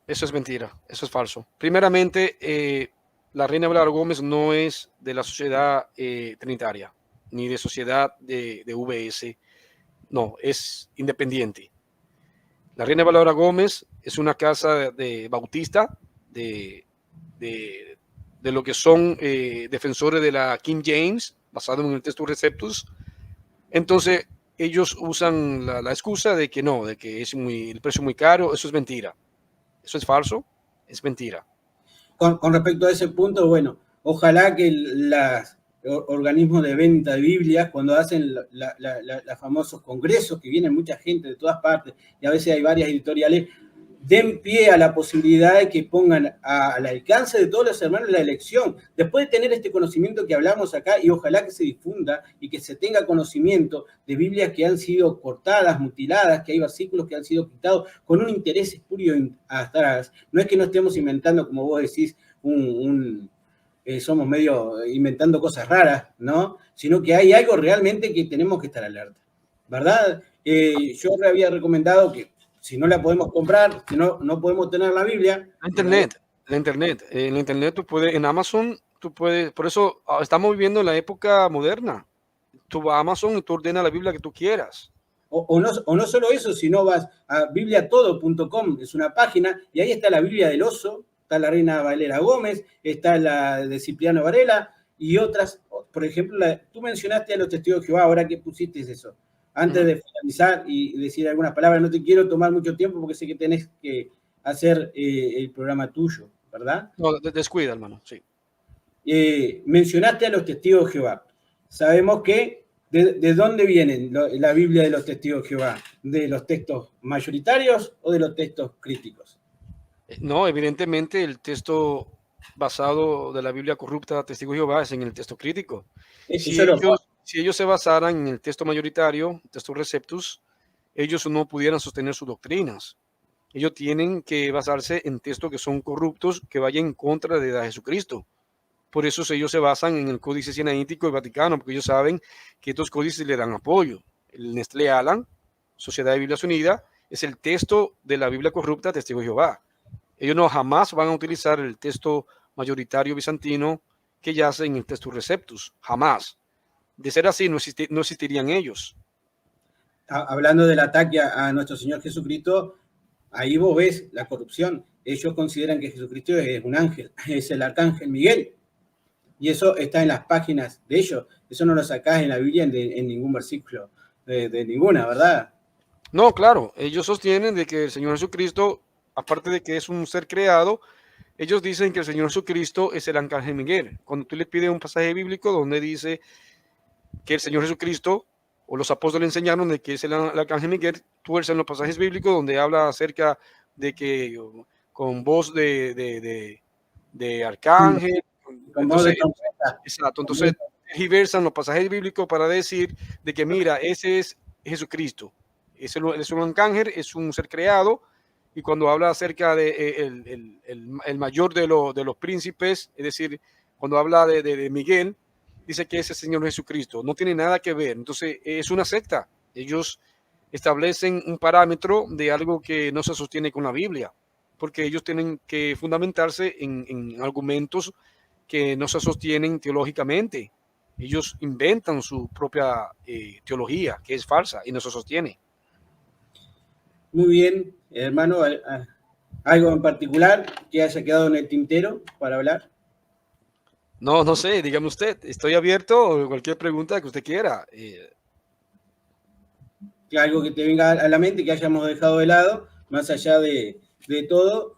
eso es mentira, eso es falso. Primeramente, la Reina Valera Gómez no es de la Sociedad Trinitaria, ni de Sociedad de VS, no, es independiente. La Reina Valera Gómez es una casa de bautista, de lo que son defensores de la King James, basado en el texto Receptus. Entonces, ellos usan la excusa de que no, de que es el precio muy caro. Eso es mentira. Eso es falso. es mentira. Con respecto a ese punto, bueno, ojalá que los organismos de venta de Biblias, cuando hacen los famosos congresos, que vienen mucha gente de todas partes, y a veces hay varias editoriales, den pie a la posibilidad de que pongan al alcance de todos los hermanos la elección. Después de tener este conocimiento que hablamos acá, y ojalá que se difunda y que se tenga conocimiento de Biblias que han sido cortadas, mutiladas, que hay versículos que han sido quitados con un interés espurio atrás. No es que no estemos inventando, como vos decís, somos medio inventando cosas raras, ¿no? Sino que hay algo realmente que tenemos que estar alerta, ¿verdad? Yo le había recomendado que si no la podemos comprar, si no podemos tener la Biblia. La internet tú puedes, en Amazon, tú puedes, por eso estamos viviendo en la época moderna. Tú vas a Amazon y tú ordenas la Biblia que tú quieras. O no solo eso, sino vas a bibliatodo.com, es una página, y ahí está la Biblia del Oso, está la Reina Valera Gómez, está la de Cipriano Varela y otras. Por ejemplo, tú mencionaste a los Testigos de Jehová, ahora que pusiste eso. Antes de finalizar y decir algunas palabras, no te quiero tomar mucho tiempo porque sé que tenés que hacer el programa tuyo, ¿verdad? No, descuida, hermano, sí. Mencionaste a los Testigos de Jehová. Sabemos que, ¿de dónde vienen la Biblia de los Testigos de Jehová? ¿De los textos mayoritarios o de los textos críticos? No, evidentemente el texto basado de la Biblia corrupta, Testigos de Jehová, es en el texto crítico. Si ellos se basaran en el texto mayoritario, texto receptus, ellos no pudieran sostener sus doctrinas. Ellos tienen que basarse en textos que son corruptos, que vayan en contra de Jesucristo. Por eso ellos se basan en el Códice Sinaítico y Vaticano, porque ellos saben que estos códices le dan apoyo. El Nestlé Aland, Sociedad de Biblias Unidas, es el texto de la Biblia corrupta, Testigos de Jehová. Ellos no jamás van a utilizar el texto mayoritario bizantino que yace en el texto receptus, jamás. De ser así, no existirían ellos. Hablando del ataque a nuestro Señor Jesucristo, ahí vos ves la corrupción. Ellos consideran que Jesucristo es un ángel, es el arcángel Miguel. Y eso está en las páginas de ellos. Eso no lo sacás en la Biblia en ningún versículo, de ninguna, ¿verdad? No, claro. Ellos sostienen de que el Señor Jesucristo, aparte de que es un ser creado, ellos dicen que el Señor Jesucristo es el arcángel Miguel. Cuando tú le pides un pasaje bíblico donde dice que el Señor Jesucristo o los apóstoles enseñaron de que es el arcángel Miguel, tú ves en los pasajes bíblicos donde habla acerca de que con voz de arcángel. Entonces diversan los pasajes bíblicos para decir de que mira, ese es Jesucristo. Es un arcángel, es un ser creado. Y cuando habla acerca de el mayor de los príncipes, es decir, cuando habla de Miguel, dice que es el Señor Jesucristo. No tiene nada que ver. Entonces, es una secta. Ellos establecen un parámetro de algo que no se sostiene con la Biblia, porque ellos tienen que fundamentarse en argumentos que no se sostienen teológicamente. Ellos inventan su propia teología, que es falsa y no se sostiene. Muy bien, hermano. ¿Algo en particular que haya quedado en el tintero para hablar? No sé, dígame usted, estoy abierto a cualquier pregunta que usted quiera. Algo que te venga a la mente que hayamos dejado de lado, más allá de todo.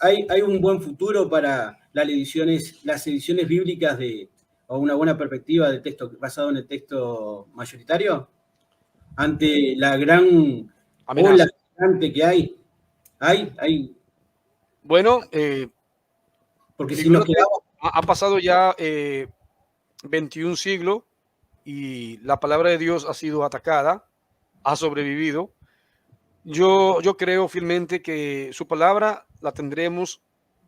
¿Hay un buen futuro para las ediciones bíblicas o una buena perspectiva del texto basado en el texto mayoritario? Ante la gran ola gigante que hay. Bueno, porque si nos quedamos... Ha pasado ya 21 siglos y la palabra de Dios ha sido atacada, ha sobrevivido. Yo creo fielmente que su palabra la tendremos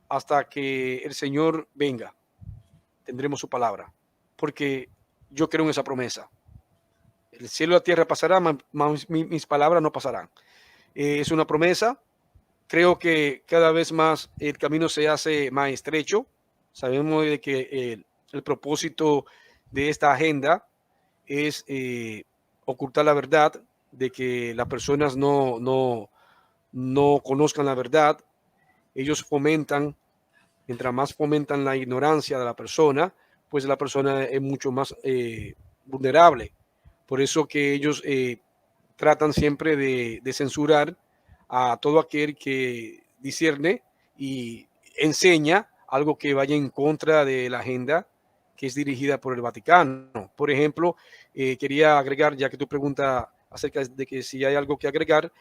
hasta que el Señor venga. Tendremos su palabra, porque yo creo en esa promesa. El cielo y la tierra pasarán, mis palabras no pasarán. Es una promesa. Creo que cada vez más el camino se hace más estrecho. Sabemos de que el propósito de esta agenda es ocultar la verdad, de que las personas no conozcan la verdad. Ellos fomentan, mientras más fomentan la ignorancia de la persona, pues la persona es mucho más vulnerable. Por eso que ellos tratan siempre de censurar a todo aquel que discierne y enseña algo que vaya en contra de la agenda que es dirigida por el Vaticano. Por ejemplo, quería agregar, ya que tu pregunta acerca de que si hay algo que agregar,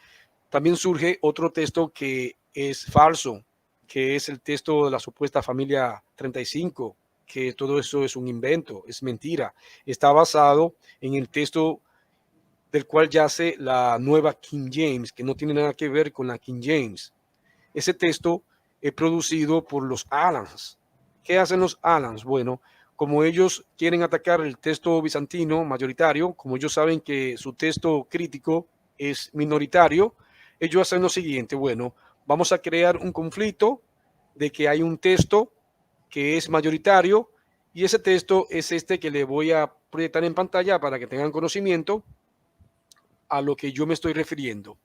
también surge otro texto que es falso, que es el texto de la supuesta familia 35, que todo eso es un invento, es mentira. Está basado en el texto del cual yace la nueva King James, que no tiene nada que ver con la King James. Ese texto es producido por los Alans. ¿Qué hacen los Alans? Bueno, como ellos quieren atacar el texto bizantino mayoritario, como ellos saben que su texto crítico es minoritario, ellos hacen lo siguiente: bueno, vamos a crear un conflicto de que hay un texto que es mayoritario y ese texto es este que le voy a proyectar en pantalla para que tengan conocimiento a lo que yo me estoy refiriendo.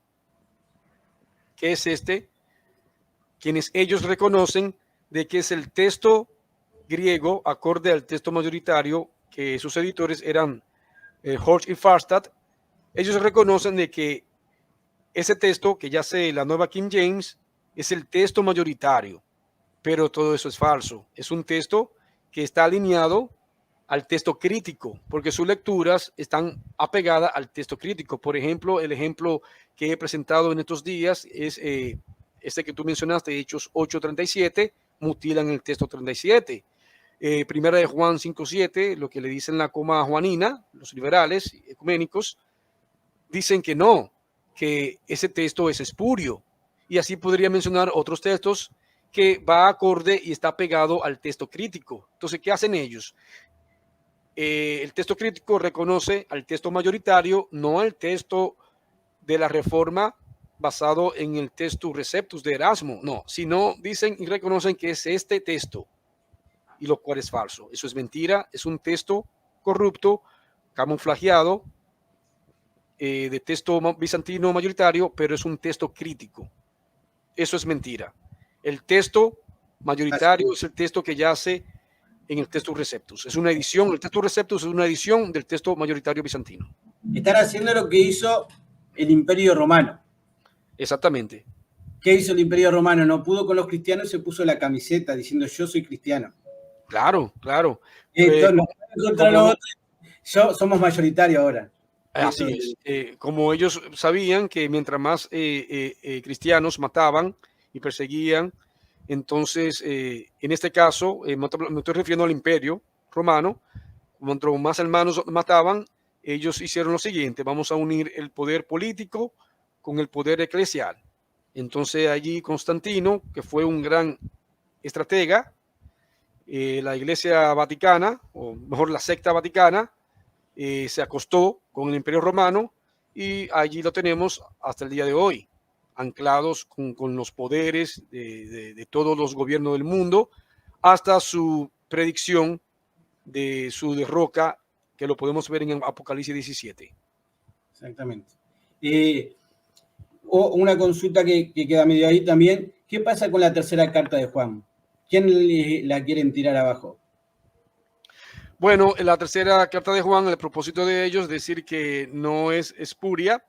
¿Qué es este? Quienes ellos reconocen de que es el texto griego acorde al texto mayoritario, que sus editores eran Horch y Farstad. Ellos reconocen de que ese texto, que ya sé, la nueva King James, es el texto mayoritario, pero todo eso es falso. Es un texto que está alineado al texto crítico, porque sus lecturas están apegadas al texto crítico. Por ejemplo, el ejemplo que he presentado en estos días es este que tú mencionaste, Hechos 8:37, mutilan el texto 37. Primera de Juan 5:7, lo que le dicen la coma juanina, los liberales ecuménicos, dicen que no, que ese texto es espurio. Y así podría mencionar otros textos que va acorde y está pegado al texto crítico. Entonces, ¿qué hacen ellos? El texto crítico reconoce al texto mayoritario, no al texto de la Reforma basado en el textus receptus de Erasmo, no, sino dicen y reconocen que es este texto, y lo cual es falso. Eso es mentira, es un texto corrupto, camuflajeado, de texto bizantino mayoritario, pero es un texto crítico. Eso es mentira. El texto mayoritario es el texto que yace en el textus receptus. Es una edición, el textus receptus es una edición del texto mayoritario bizantino. Están haciendo lo que hizo el Imperio Romano. Exactamente. ¿Qué hizo el Imperio Romano? No pudo con los cristianos y se puso la camiseta diciendo yo soy cristiano. Claro, claro. Somos mayoritarios ahora. Así es. Como ellos sabían que mientras más cristianos mataban y perseguían, entonces, en este caso, me estoy refiriendo al Imperio Romano, cuanto más hermanos mataban, ellos hicieron lo siguiente: vamos a unir el poder político con el poder eclesial. Entonces allí Constantino, que fue un gran estratega, la Iglesia Vaticana, o mejor la secta vaticana, se acostó con el Imperio Romano y allí lo tenemos hasta el día de hoy, anclados con los poderes de todos los gobiernos del mundo, hasta su predicción de su derroca, que lo podemos ver en Apocalipsis 17. Exactamente. Una consulta que queda medio ahí también. ¿Qué pasa con la tercera carta de Juan? ¿Quién la quieren tirar abajo? Bueno, en la tercera carta de Juan, el propósito de ellos es decir que no es espuria,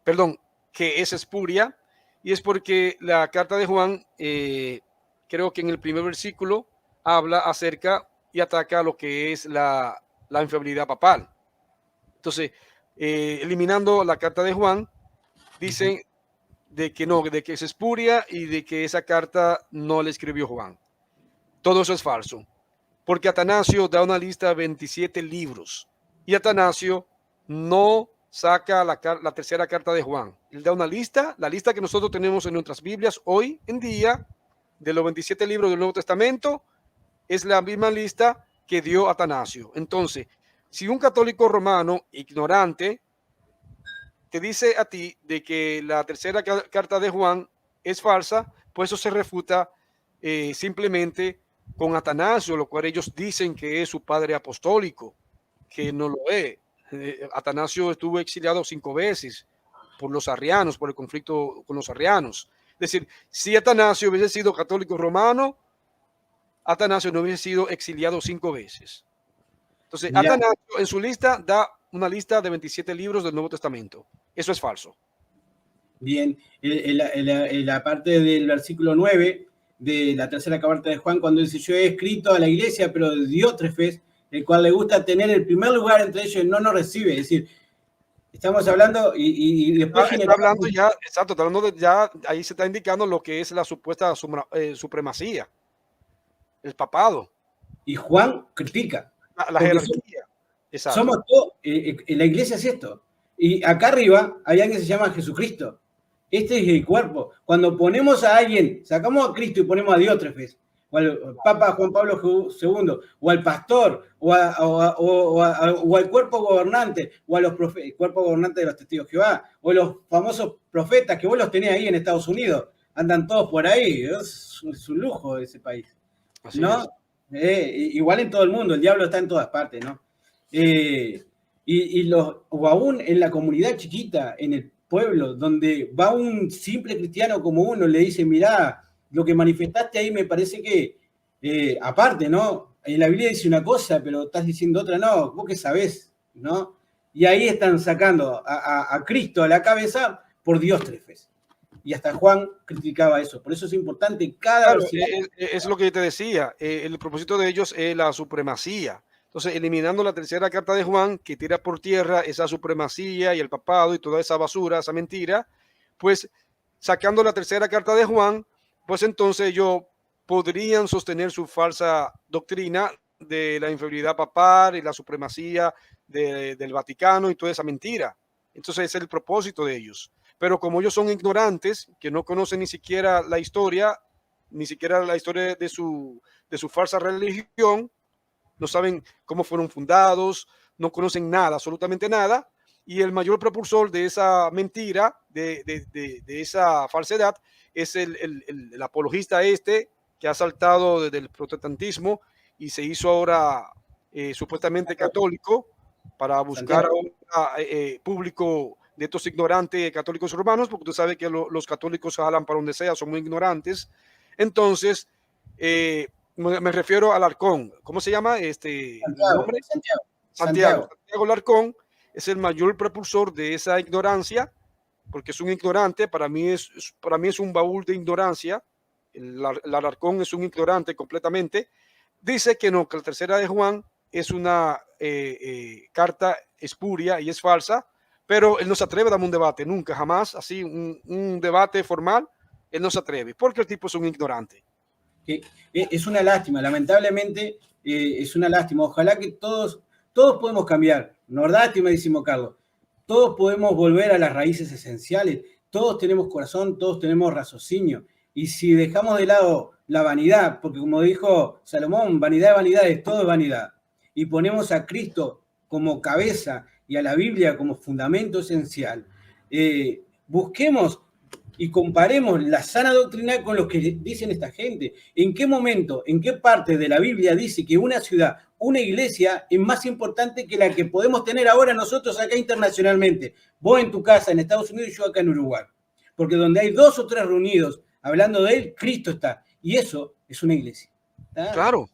perdón, que es espuria, y es porque la carta de Juan, creo que en el primer versículo, habla acerca y ataca lo que es la infalibilidad papal. Entonces, eliminando la carta de Juan, dicen de que no, de que es espuria y de que esa carta no la escribió Juan. Todo eso es falso, porque Atanasio da una lista de 27 libros y Atanasio no saca la tercera carta de Juan. Él da una lista, la lista que nosotros tenemos en nuestras Biblias hoy en día, de los 27 libros del Nuevo Testamento, es la misma lista que dio Atanasio. Entonces, si un católico romano ignorante te dice a ti de que la tercera carta de Juan es falsa, pues eso se refuta simplemente con Atanasio, lo cual ellos dicen que es su padre apostólico, que no lo es. Atanasio estuvo exiliado 5 veces por los arrianos, por el conflicto con los arrianos. Es decir, si Atanasio hubiese sido católico romano, Atanasio no hubiese sido exiliado 5 veces. Entonces, ya. Atanasio en su lista da una lista de 27 libros del Nuevo Testamento. Eso es falso. Bien, en la parte del versículo 9 de la tercera carta de Juan, cuando dice: yo he escrito a la iglesia, pero de Diótrefes, el cual le gusta tener el primer lugar entre ellos, no nos recibe. Es decir, estamos hablando y después está hablando ya, exacto, está hablando de, ya ahí se está indicando lo que es la supuesta supremacía, el papado. Y Juan critica. La jerarquía. Exacto. Somos todos, la iglesia es esto. Y acá arriba hay alguien que se llama Jesucristo. Este es el cuerpo. Cuando ponemos a alguien, sacamos a Cristo y ponemos a Diótrefes, o al Papa Juan Pablo II, o al pastor, o al cuerpo gobernante, o a los el cuerpo gobernante de los testigos de Jehová, o los famosos profetas que vos los tenés ahí en Estados Unidos, andan todos por ahí, es un lujo ese país. Así ¿no? Igual en todo el mundo, el diablo está en todas partes, ¿no? O aún en la comunidad chiquita, en el pueblo, donde va un simple cristiano como uno, le dice: mirá, lo que manifestaste ahí me parece que, aparte, ¿no? En la Biblia dice una cosa, pero estás diciendo otra, no, vos qué sabés, ¿no? Y ahí están sacando a Cristo a la cabeza por Diótrefes. Y hasta Juan criticaba eso. Por eso es importante cada... Claro, es lo que te decía, el propósito de ellos es la supremacía. Entonces, eliminando la tercera carta de Juan, que tira por tierra esa supremacía y el papado y toda esa basura, esa mentira, pues sacando la tercera carta de Juan, pues entonces ellos podrían sostener su falsa doctrina de la inferioridad papal y la supremacía del Vaticano y toda esa mentira. Entonces, ese es el propósito de ellos. Pero como ellos son ignorantes, que no conocen ni siquiera la historia de su falsa religión, no saben cómo fueron fundados, no conocen nada, absolutamente nada, y el mayor propulsor de esa mentira, de esa falsedad, es el apologista que ha saltado desde el protestantismo y se hizo ahora supuestamente católico para buscar ahora público de estos ignorantes católicos romanos, porque tú sabes que los católicos jalan para donde sea, son muy ignorantes. Entonces, me refiero al Alarcón. ¿Cómo se llama? Santiago Alarcón es el mayor propulsor de esa ignorancia, porque es un ignorante. Para mí es un baúl de ignorancia. El Alarcón es un ignorante completamente. Dice que no, que la tercera de Juan es una carta espuria y es falsa, pero él no se atreve a dar un debate, nunca, jamás, así un debate formal, él no se atreve, porque el tipo es un ignorante. Es una lástima, lamentablemente es una lástima. Ojalá que todos podemos cambiar, ¿no verdad, estimadísimo Carlos? Todos podemos volver a las raíces esenciales, todos tenemos corazón, todos tenemos raciocinio, y si dejamos de lado la vanidad, porque como dijo Salomón, vanidad de vanidades, todo es vanidad, y ponemos a Cristo como cabeza y a la Biblia como fundamento esencial, busquemos y comparemos la sana doctrina con lo que dicen esta gente. ¿En qué momento, en qué parte de la Biblia dice que una ciudad, una iglesia es más importante que la que podemos tener ahora nosotros acá internacionalmente? Vos en tu casa en Estados Unidos y yo acá en Uruguay. Porque donde hay 2 o 3 reunidos hablando de él, Cristo está. Y eso es una iglesia. ¿Está? Claro.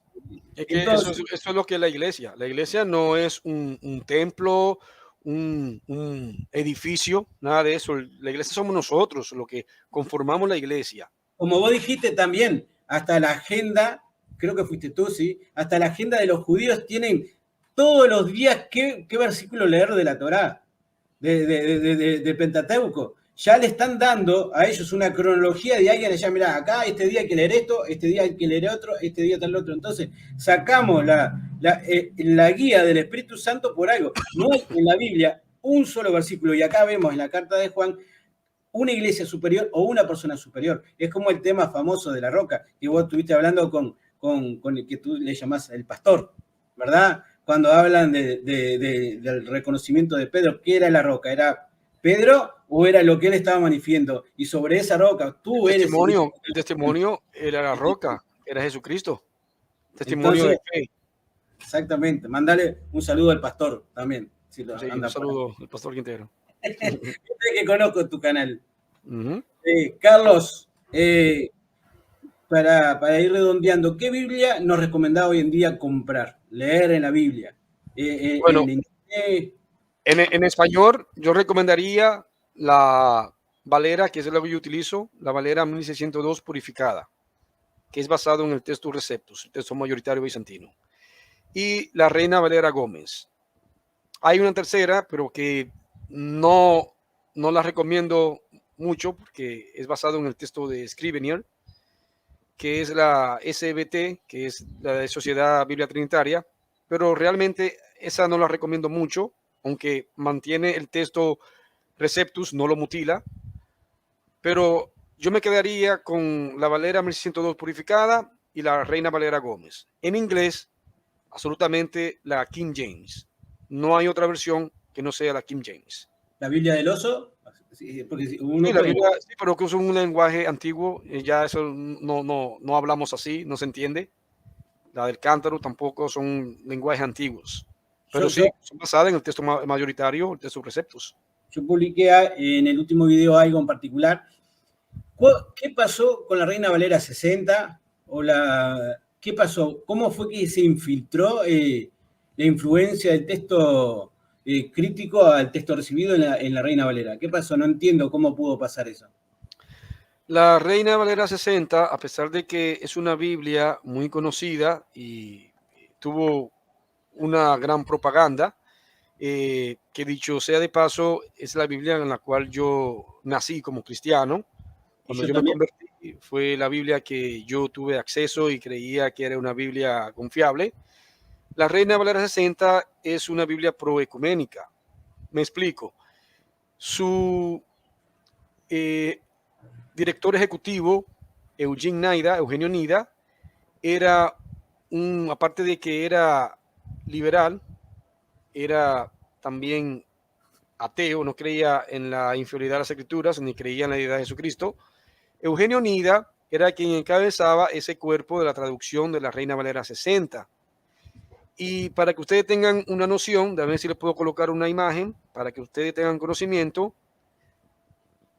Es que entonces, eso es lo que es la iglesia. La iglesia no es un templo, un edificio, nada de eso. La iglesia somos nosotros, lo que conformamos la iglesia. Como vos dijiste también, hasta la agenda, creo que fuiste tú, ¿sí? Hasta la agenda de los judíos tienen todos los días qué versículo leer de la Torá, de Pentateuco. Ya le están dando a ellos una cronología de alguien allá, mirá, acá este día hay que leer esto, este día hay que leer otro, este día tal otro. Entonces, sacamos la guía del Espíritu Santo por algo. No hay en la Biblia un solo versículo, y acá vemos en la carta de Juan una iglesia superior o una persona superior. Es como el tema famoso de la roca, que vos estuviste hablando con el que tú le llamás el pastor, ¿verdad? Cuando hablan del reconocimiento de Pedro, ¿qué era la roca? ¿Era Pedro o era lo que él estaba manifestando? Y sobre esa roca, tú eres... El testimonio era la roca, era Jesucristo. Testimonio de fe. Exactamente. Mándale un saludo al pastor también. Si sí, un saludo al pastor Quintero. Que conozco tu canal. Carlos, para ir redondeando, ¿qué Biblia nos recomendaba hoy en día comprar? Leer en la Biblia. Bueno, en español yo recomendaría la Valera, que es la que yo utilizo, la Valera 1602 purificada. que es basado en el texto Receptus, el texto mayoritario bizantino, y la Reina Valera Gómez. Hay una tercera, pero que no la recomiendo mucho porque es basado en el texto de Scrivener, que es la SBT, que es la de Sociedad Biblia Trinitaria, pero realmente esa no la recomiendo mucho, aunque mantiene el texto Receptus, no lo mutila, pero yo me quedaría con la Valera 1602 purificada y la Reina Valera Gómez. En inglés, absolutamente la King James. No hay otra versión que no sea la King James. ¿La Biblia del oso? Porque uno Sí, la Biblia, sí, pero que usa un lenguaje antiguo, ya eso no hablamos así, no se entiende. La del cántaro tampoco son lenguajes antiguos. Pero sí, son basadas en el texto mayoritario, el texto Receptus. Yo publiqué en el último video algo en particular. ¿Qué pasó con la Reina Valera 60? ¿Qué pasó? ¿Cómo fue que se infiltró la influencia del texto crítico al texto recibido en la Reina Valera? ¿Qué pasó? No entiendo cómo pudo pasar eso. La Reina Valera 60, a pesar de que es una Biblia muy conocida y tuvo una gran propaganda, que dicho sea de paso, es la Biblia en la cual yo nací como cristiano. Cuando yo me convertí, fue la Biblia que yo tuve acceso y creía que era una Biblia confiable. La Reina Valera 60 es una Biblia proecuménica. Me explico. Su director ejecutivo, Eugenio Nida, era aparte de que era liberal, era también ateo, no creía en la inferioridad de las escrituras, ni creía en la deidad de Jesucristo. Eugenio Nida era quien encabezaba ese cuerpo de la traducción de la Reina Valera 60. Y para que ustedes tengan una noción, a ver si les puedo colocar una imagen, para que ustedes tengan conocimiento,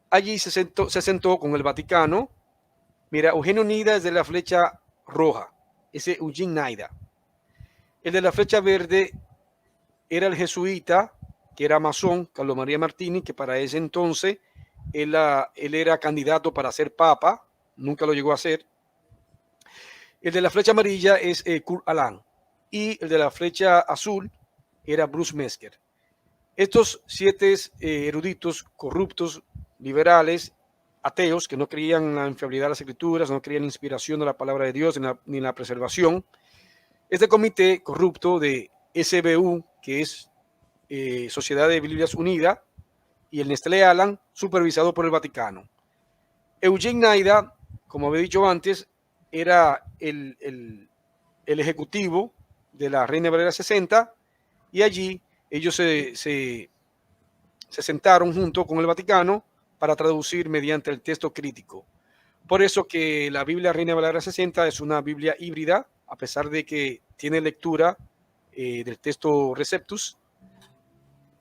allí se sentó con el Vaticano. Mira, Eugenio Nida es de la flecha roja, ese Eugene Nida. El de la flecha verde era el jesuita, que era masón, Carlos María Martini, que para ese entonces él era candidato para ser papa, nunca lo llegó a ser. El de la flecha amarilla es Kurt Aland, y el de la flecha azul era Bruce Mesker. Estos 7 eruditos corruptos, liberales, ateos, que no creían en la infiabilidad de las escrituras, no creían en la inspiración de la palabra de Dios, ni en la preservación. Este comité corrupto de SBU, que es Sociedad de Biblias Unida, y el Nestlé Aland, supervisado por el Vaticano. Eugene Nida, como había dicho antes, era el ejecutivo de la Reina Valera 60, y allí ellos se sentaron junto con el Vaticano para traducir mediante el texto crítico. Por eso que la Biblia Reina Valera 60 es una Biblia híbrida, a pesar de que tiene lectura del texto Receptus,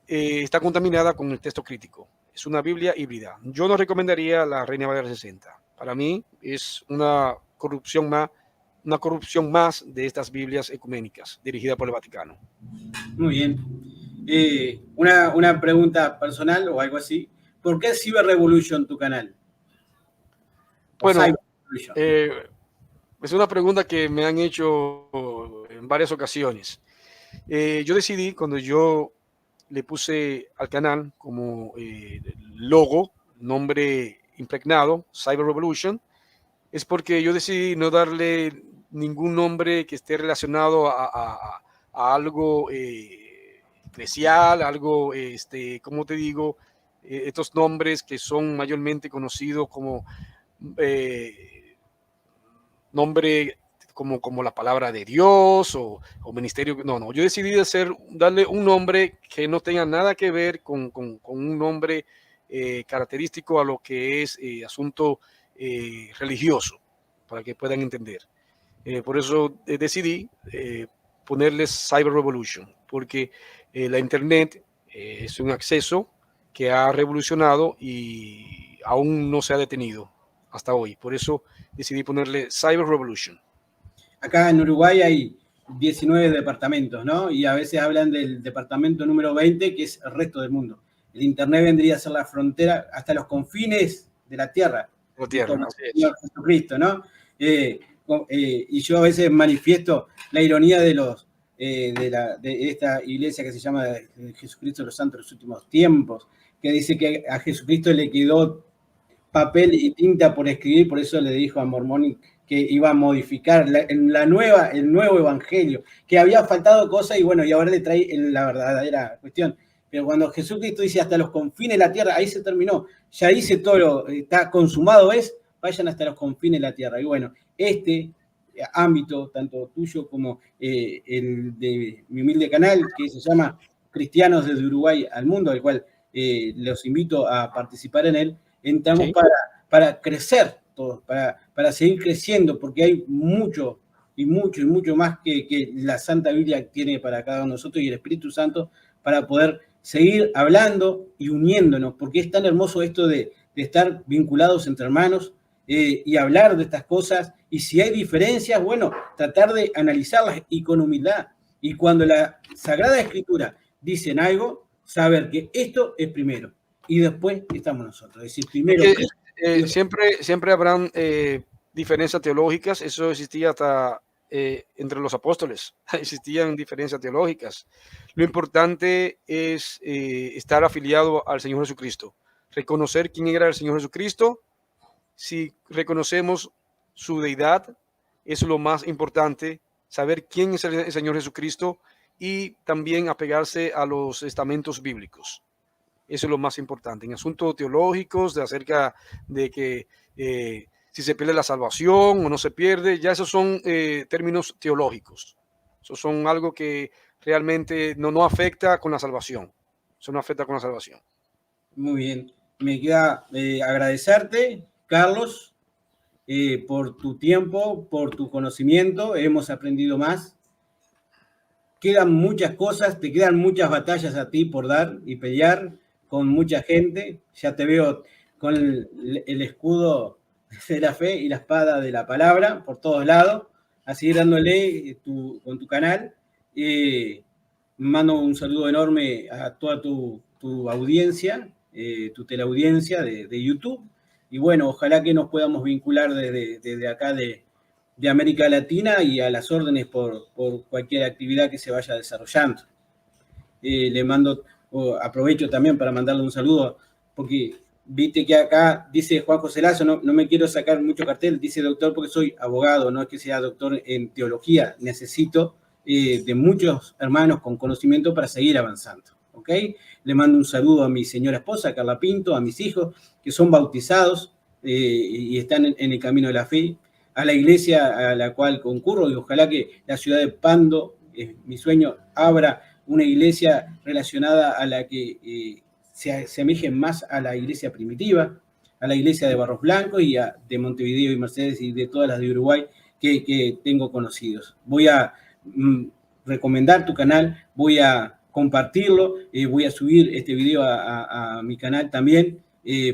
está contaminada con el texto crítico. Es una Biblia híbrida. Yo no recomendaría la Reina Valera 60. Para mí es una corrupción más de estas Biblias ecuménicas dirigidas por el Vaticano. Muy bien. Una pregunta personal o algo así. ¿Por qué Cyber Revolution tu canal? Bueno, es una pregunta que me han hecho en varias ocasiones. Yo decidí, cuando yo le puse al canal como logo, nombre impregnado, Cyber Revolution, es porque yo decidí no darle ningún nombre que esté relacionado a algo eclesial, algo, ¿cómo te digo? Estos nombres que son mayormente conocidos como nombre como la palabra de Dios o ministerio. No, yo decidí darle un nombre que no tenga nada que ver con un nombre característico a lo que es asunto religioso, para que puedan entender. Por eso decidí ponerles Cyber Revolution, porque la Internet es un acceso que ha revolucionado y aún no se ha detenido hasta hoy. Por eso decidí ponerle Cyber Revolution. Acá en Uruguay hay 19 departamentos, ¿no? Y a veces hablan del departamento número 20, que es el resto del mundo. El Internet vendría a ser la frontera hasta los confines de la Tierra. La Tierra, Señor Jesucristo, ¿no? y yo a veces manifiesto la ironía de esta iglesia que se llama Jesucristo de los Santos de los Últimos Tiempos, que dice que a Jesucristo le quedó papel y tinta por escribir, por eso le dijo a Mormón que iba a modificar el nuevo evangelio, que había faltado cosas y bueno, y ahora le trae la verdadera cuestión. Pero cuando Jesucristo dice hasta los confines de la tierra, ahí se terminó, ya dice todo, está consumado, vayan hasta los confines de la tierra. Y bueno, este ámbito, tanto tuyo como el de mi humilde canal, que se llama Cristianos desde Uruguay al Mundo, al cual los invito a participar en él, entramos para crecer todos, para seguir creciendo, porque hay mucho más que la Santa Biblia tiene para cada uno de nosotros y el Espíritu Santo para poder seguir hablando y uniéndonos, porque es tan hermoso esto de estar vinculados entre hermanos y hablar de estas cosas, y si hay diferencias, bueno, tratar de analizarlas y con humildad, y cuando la Sagrada Escritura dicen algo, saber que esto es primero, y después estamos nosotros, es decir, primero... Siempre habrán diferencias teológicas, eso existía hasta entre los apóstoles, existían diferencias teológicas. Lo importante es estar afiliado al Señor Jesucristo, reconocer quién era el Señor Jesucristo. Si reconocemos su deidad, eso es lo más importante, saber quién es el Señor Jesucristo y también apegarse a los estamentos bíblicos. Eso es lo más importante. En asuntos teológicos, de acerca de que si se pierde la salvación o no se pierde, ya esos son términos teológicos. Esos son algo que realmente no afecta con la salvación. Eso no afecta con la salvación. Muy bien. Me queda agradecerte, Carlos, por tu tiempo, por tu conocimiento. Hemos aprendido más. Quedan muchas cosas, te quedan muchas batallas a ti por dar y pelear con mucha gente. Ya te veo con el escudo de la fe y la espada de la palabra por todos lados, así dándole con tu canal. Mando un saludo enorme a toda tu audiencia, tu teleaudiencia de YouTube. Y bueno, ojalá que nos podamos vincular desde acá de América Latina y a las órdenes por cualquier actividad que se vaya desarrollando. Le mando, aprovecho también para mandarle un saludo, porque viste que acá dice Juan José Lazo, no me quiero sacar mucho cartel, dice doctor porque soy abogado, no es que sea doctor en teología, necesito de muchos hermanos con conocimiento para seguir avanzando, ¿ok? Le mando un saludo a mi señora esposa, Carla Pinto, a mis hijos que son bautizados y están en el camino de la fe, a la iglesia a la cual concurro, y ojalá que la ciudad de Pando, mi sueño, abra una iglesia relacionada a la que se asemeje más a la iglesia primitiva, a la iglesia de Barros Blancos y de Montevideo y Mercedes y de todas las de Uruguay que tengo conocidos. Voy a recomendar tu canal, voy a compartirlo, voy a subir este video a mi canal también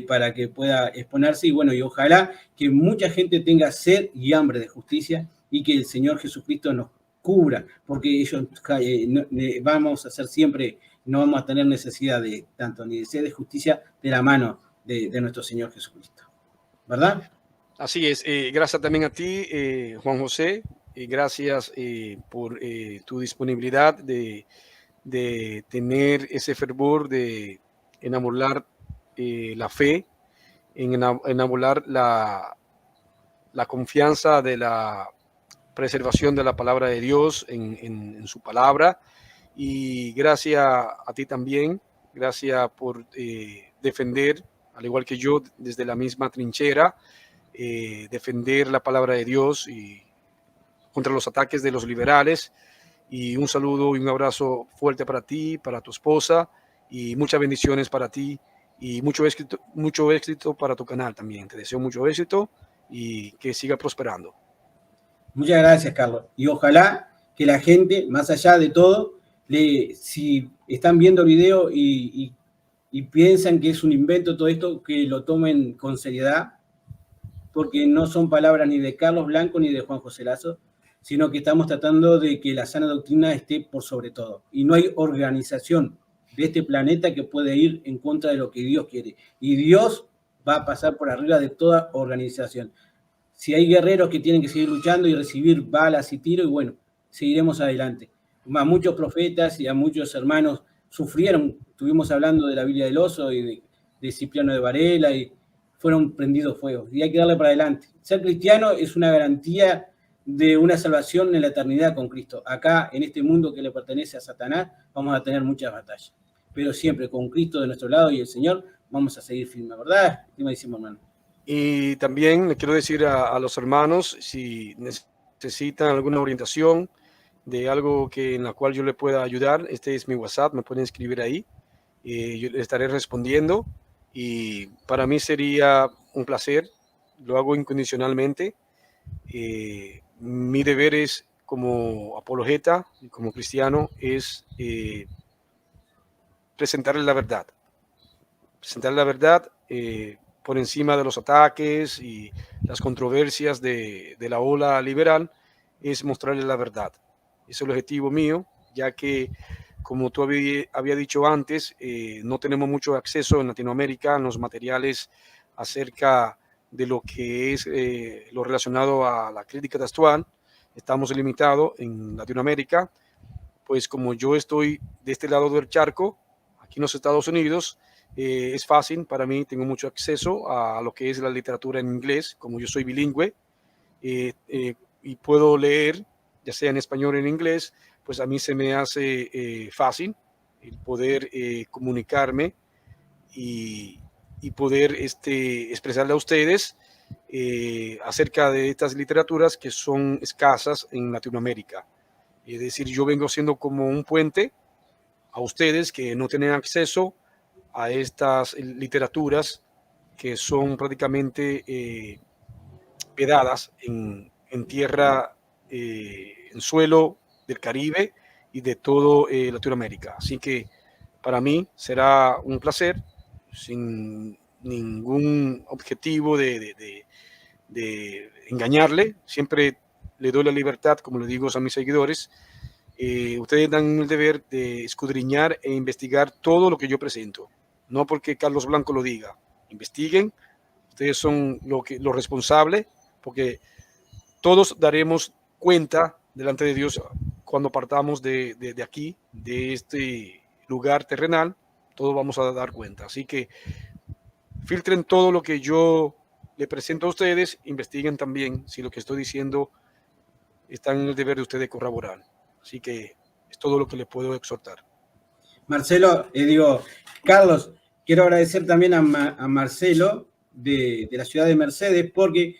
para que pueda exponerse y bueno, y ojalá que mucha gente tenga sed y hambre de justicia y que el Señor Jesucristo nos cubra, porque ellos vamos a ser siempre, no vamos a tener necesidad de tanto ni de sed de justicia de la mano de nuestro Señor Jesucristo, ¿verdad? Así es. Gracias también a ti, Juan José, y gracias por tu disponibilidad de tener ese fervor de enamorar la fe, enamorar la confianza de la preservación de la palabra de Dios en su palabra. Y gracias a ti también, gracias por defender, al igual que yo, desde la misma trinchera, defender la palabra de Dios y contra los ataques de los liberales. Y un saludo y un abrazo fuerte para ti, para tu esposa, y muchas bendiciones para ti y mucho éxito para tu canal también. Te deseo mucho éxito y que siga prosperando. Muchas gracias, Carlos. Y ojalá que la gente, más allá de todo, si están viendo el video y piensan que es un invento todo esto, que lo tomen con seriedad, porque no son palabras ni de Carlos Blanco ni de Juan José Lazo, sino que estamos tratando de que la sana doctrina esté por sobre todo. Y no hay organización de este planeta que puede ir en contra de lo que Dios quiere. Y Dios va a pasar por arriba de toda organización. si hay guerreros que tienen que seguir luchando y recibir balas y tiros, y bueno, seguiremos adelante. A muchos profetas y a muchos hermanos sufrieron, estuvimos hablando de la Biblia del Oso y de Cipriano de Varela, y fueron prendidos fuego, y hay que darle para adelante. Ser cristiano es una garantía de una salvación en la eternidad con Cristo. Acá, en este mundo que le pertenece a Satanás, vamos a tener muchas batallas, pero siempre con Cristo de nuestro lado y el Señor, vamos a seguir firmes, ¿verdad? ¿Qué me decimos, hermano? Y también le quiero decir a los hermanos, si necesitan alguna orientación de algo en la cual yo le pueda ayudar, este es mi WhatsApp, me pueden escribir ahí, yo le estaré respondiendo, y para mí sería un placer, lo hago incondicionalmente. Mi deber es, como apologeta y como cristiano, es presentarle la verdad. Presentar la verdad por encima de los ataques y las controversias de la ola liberal, es mostrarle la verdad. Ese es el objetivo mío, ya que, como tú había dicho antes, no tenemos mucho acceso en Latinoamérica a los materiales acerca de lo que es lo relacionado a la crítica textual. Estamos limitados en Latinoamérica, pues como yo estoy de este lado del charco, aquí en los Estados Unidos, es fácil para mí, tengo mucho acceso a lo que es la literatura en inglés, como yo soy bilingüe, y puedo leer, ya sea en español o en inglés, pues a mí se me hace fácil el poder comunicarme y poder expresarle a ustedes acerca de estas literaturas que son escasas en Latinoamérica. Es decir, yo vengo siendo como un puente a ustedes que no tienen acceso a estas literaturas que son prácticamente pedadas en tierra, en suelo del Caribe y de todo Latinoamérica. Así que para mí será un placer, sin ningún objetivo de engañarle. Siempre le doy la libertad, como le digo a mis seguidores. Ustedes dan el deber de escudriñar e investigar todo lo que yo presento. No porque Carlos Blanco lo diga. Investiguen. Ustedes son los responsables, porque todos daremos cuenta delante de Dios cuando partamos de aquí, de este lugar terrenal. Todos vamos a dar cuenta. Así que filtren todo lo que yo le presento a ustedes. Investiguen también si lo que estoy diciendo está en el deber de ustedes corroborar. Así que es todo lo que les puedo exhortar. Marcelo, Carlos, quiero agradecer también a Marcelo de la ciudad de Mercedes, porque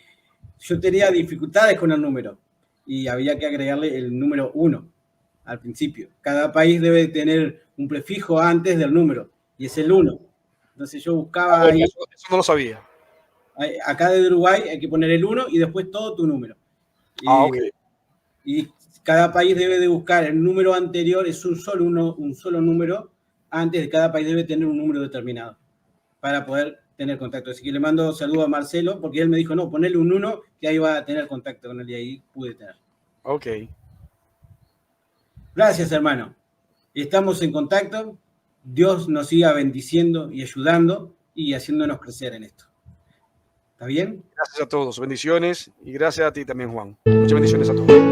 yo tenía dificultades con el número y había que agregarle el número 1 al principio. Cada país debe tener un prefijo antes del número y es el 1. Entonces yo buscaba ahí. Eso no lo sabía. Acá de Uruguay hay que poner el 1 y después todo tu número. Ok. Y cada país debe de buscar el número anterior, es un solo número. Antes de cada país debe tener un número determinado para poder tener contacto. Así que le mando saludos a Marcelo, porque él me dijo, no, ponerle un 1, que ahí va a tener contacto con él, y ahí pude tener. Ok. Gracias, hermano. Estamos en contacto. Dios nos siga bendiciendo y ayudando y haciéndonos crecer en esto. ¿Está bien? Gracias a todos. Bendiciones. Y gracias a ti también, Juan. Muchas bendiciones a todos.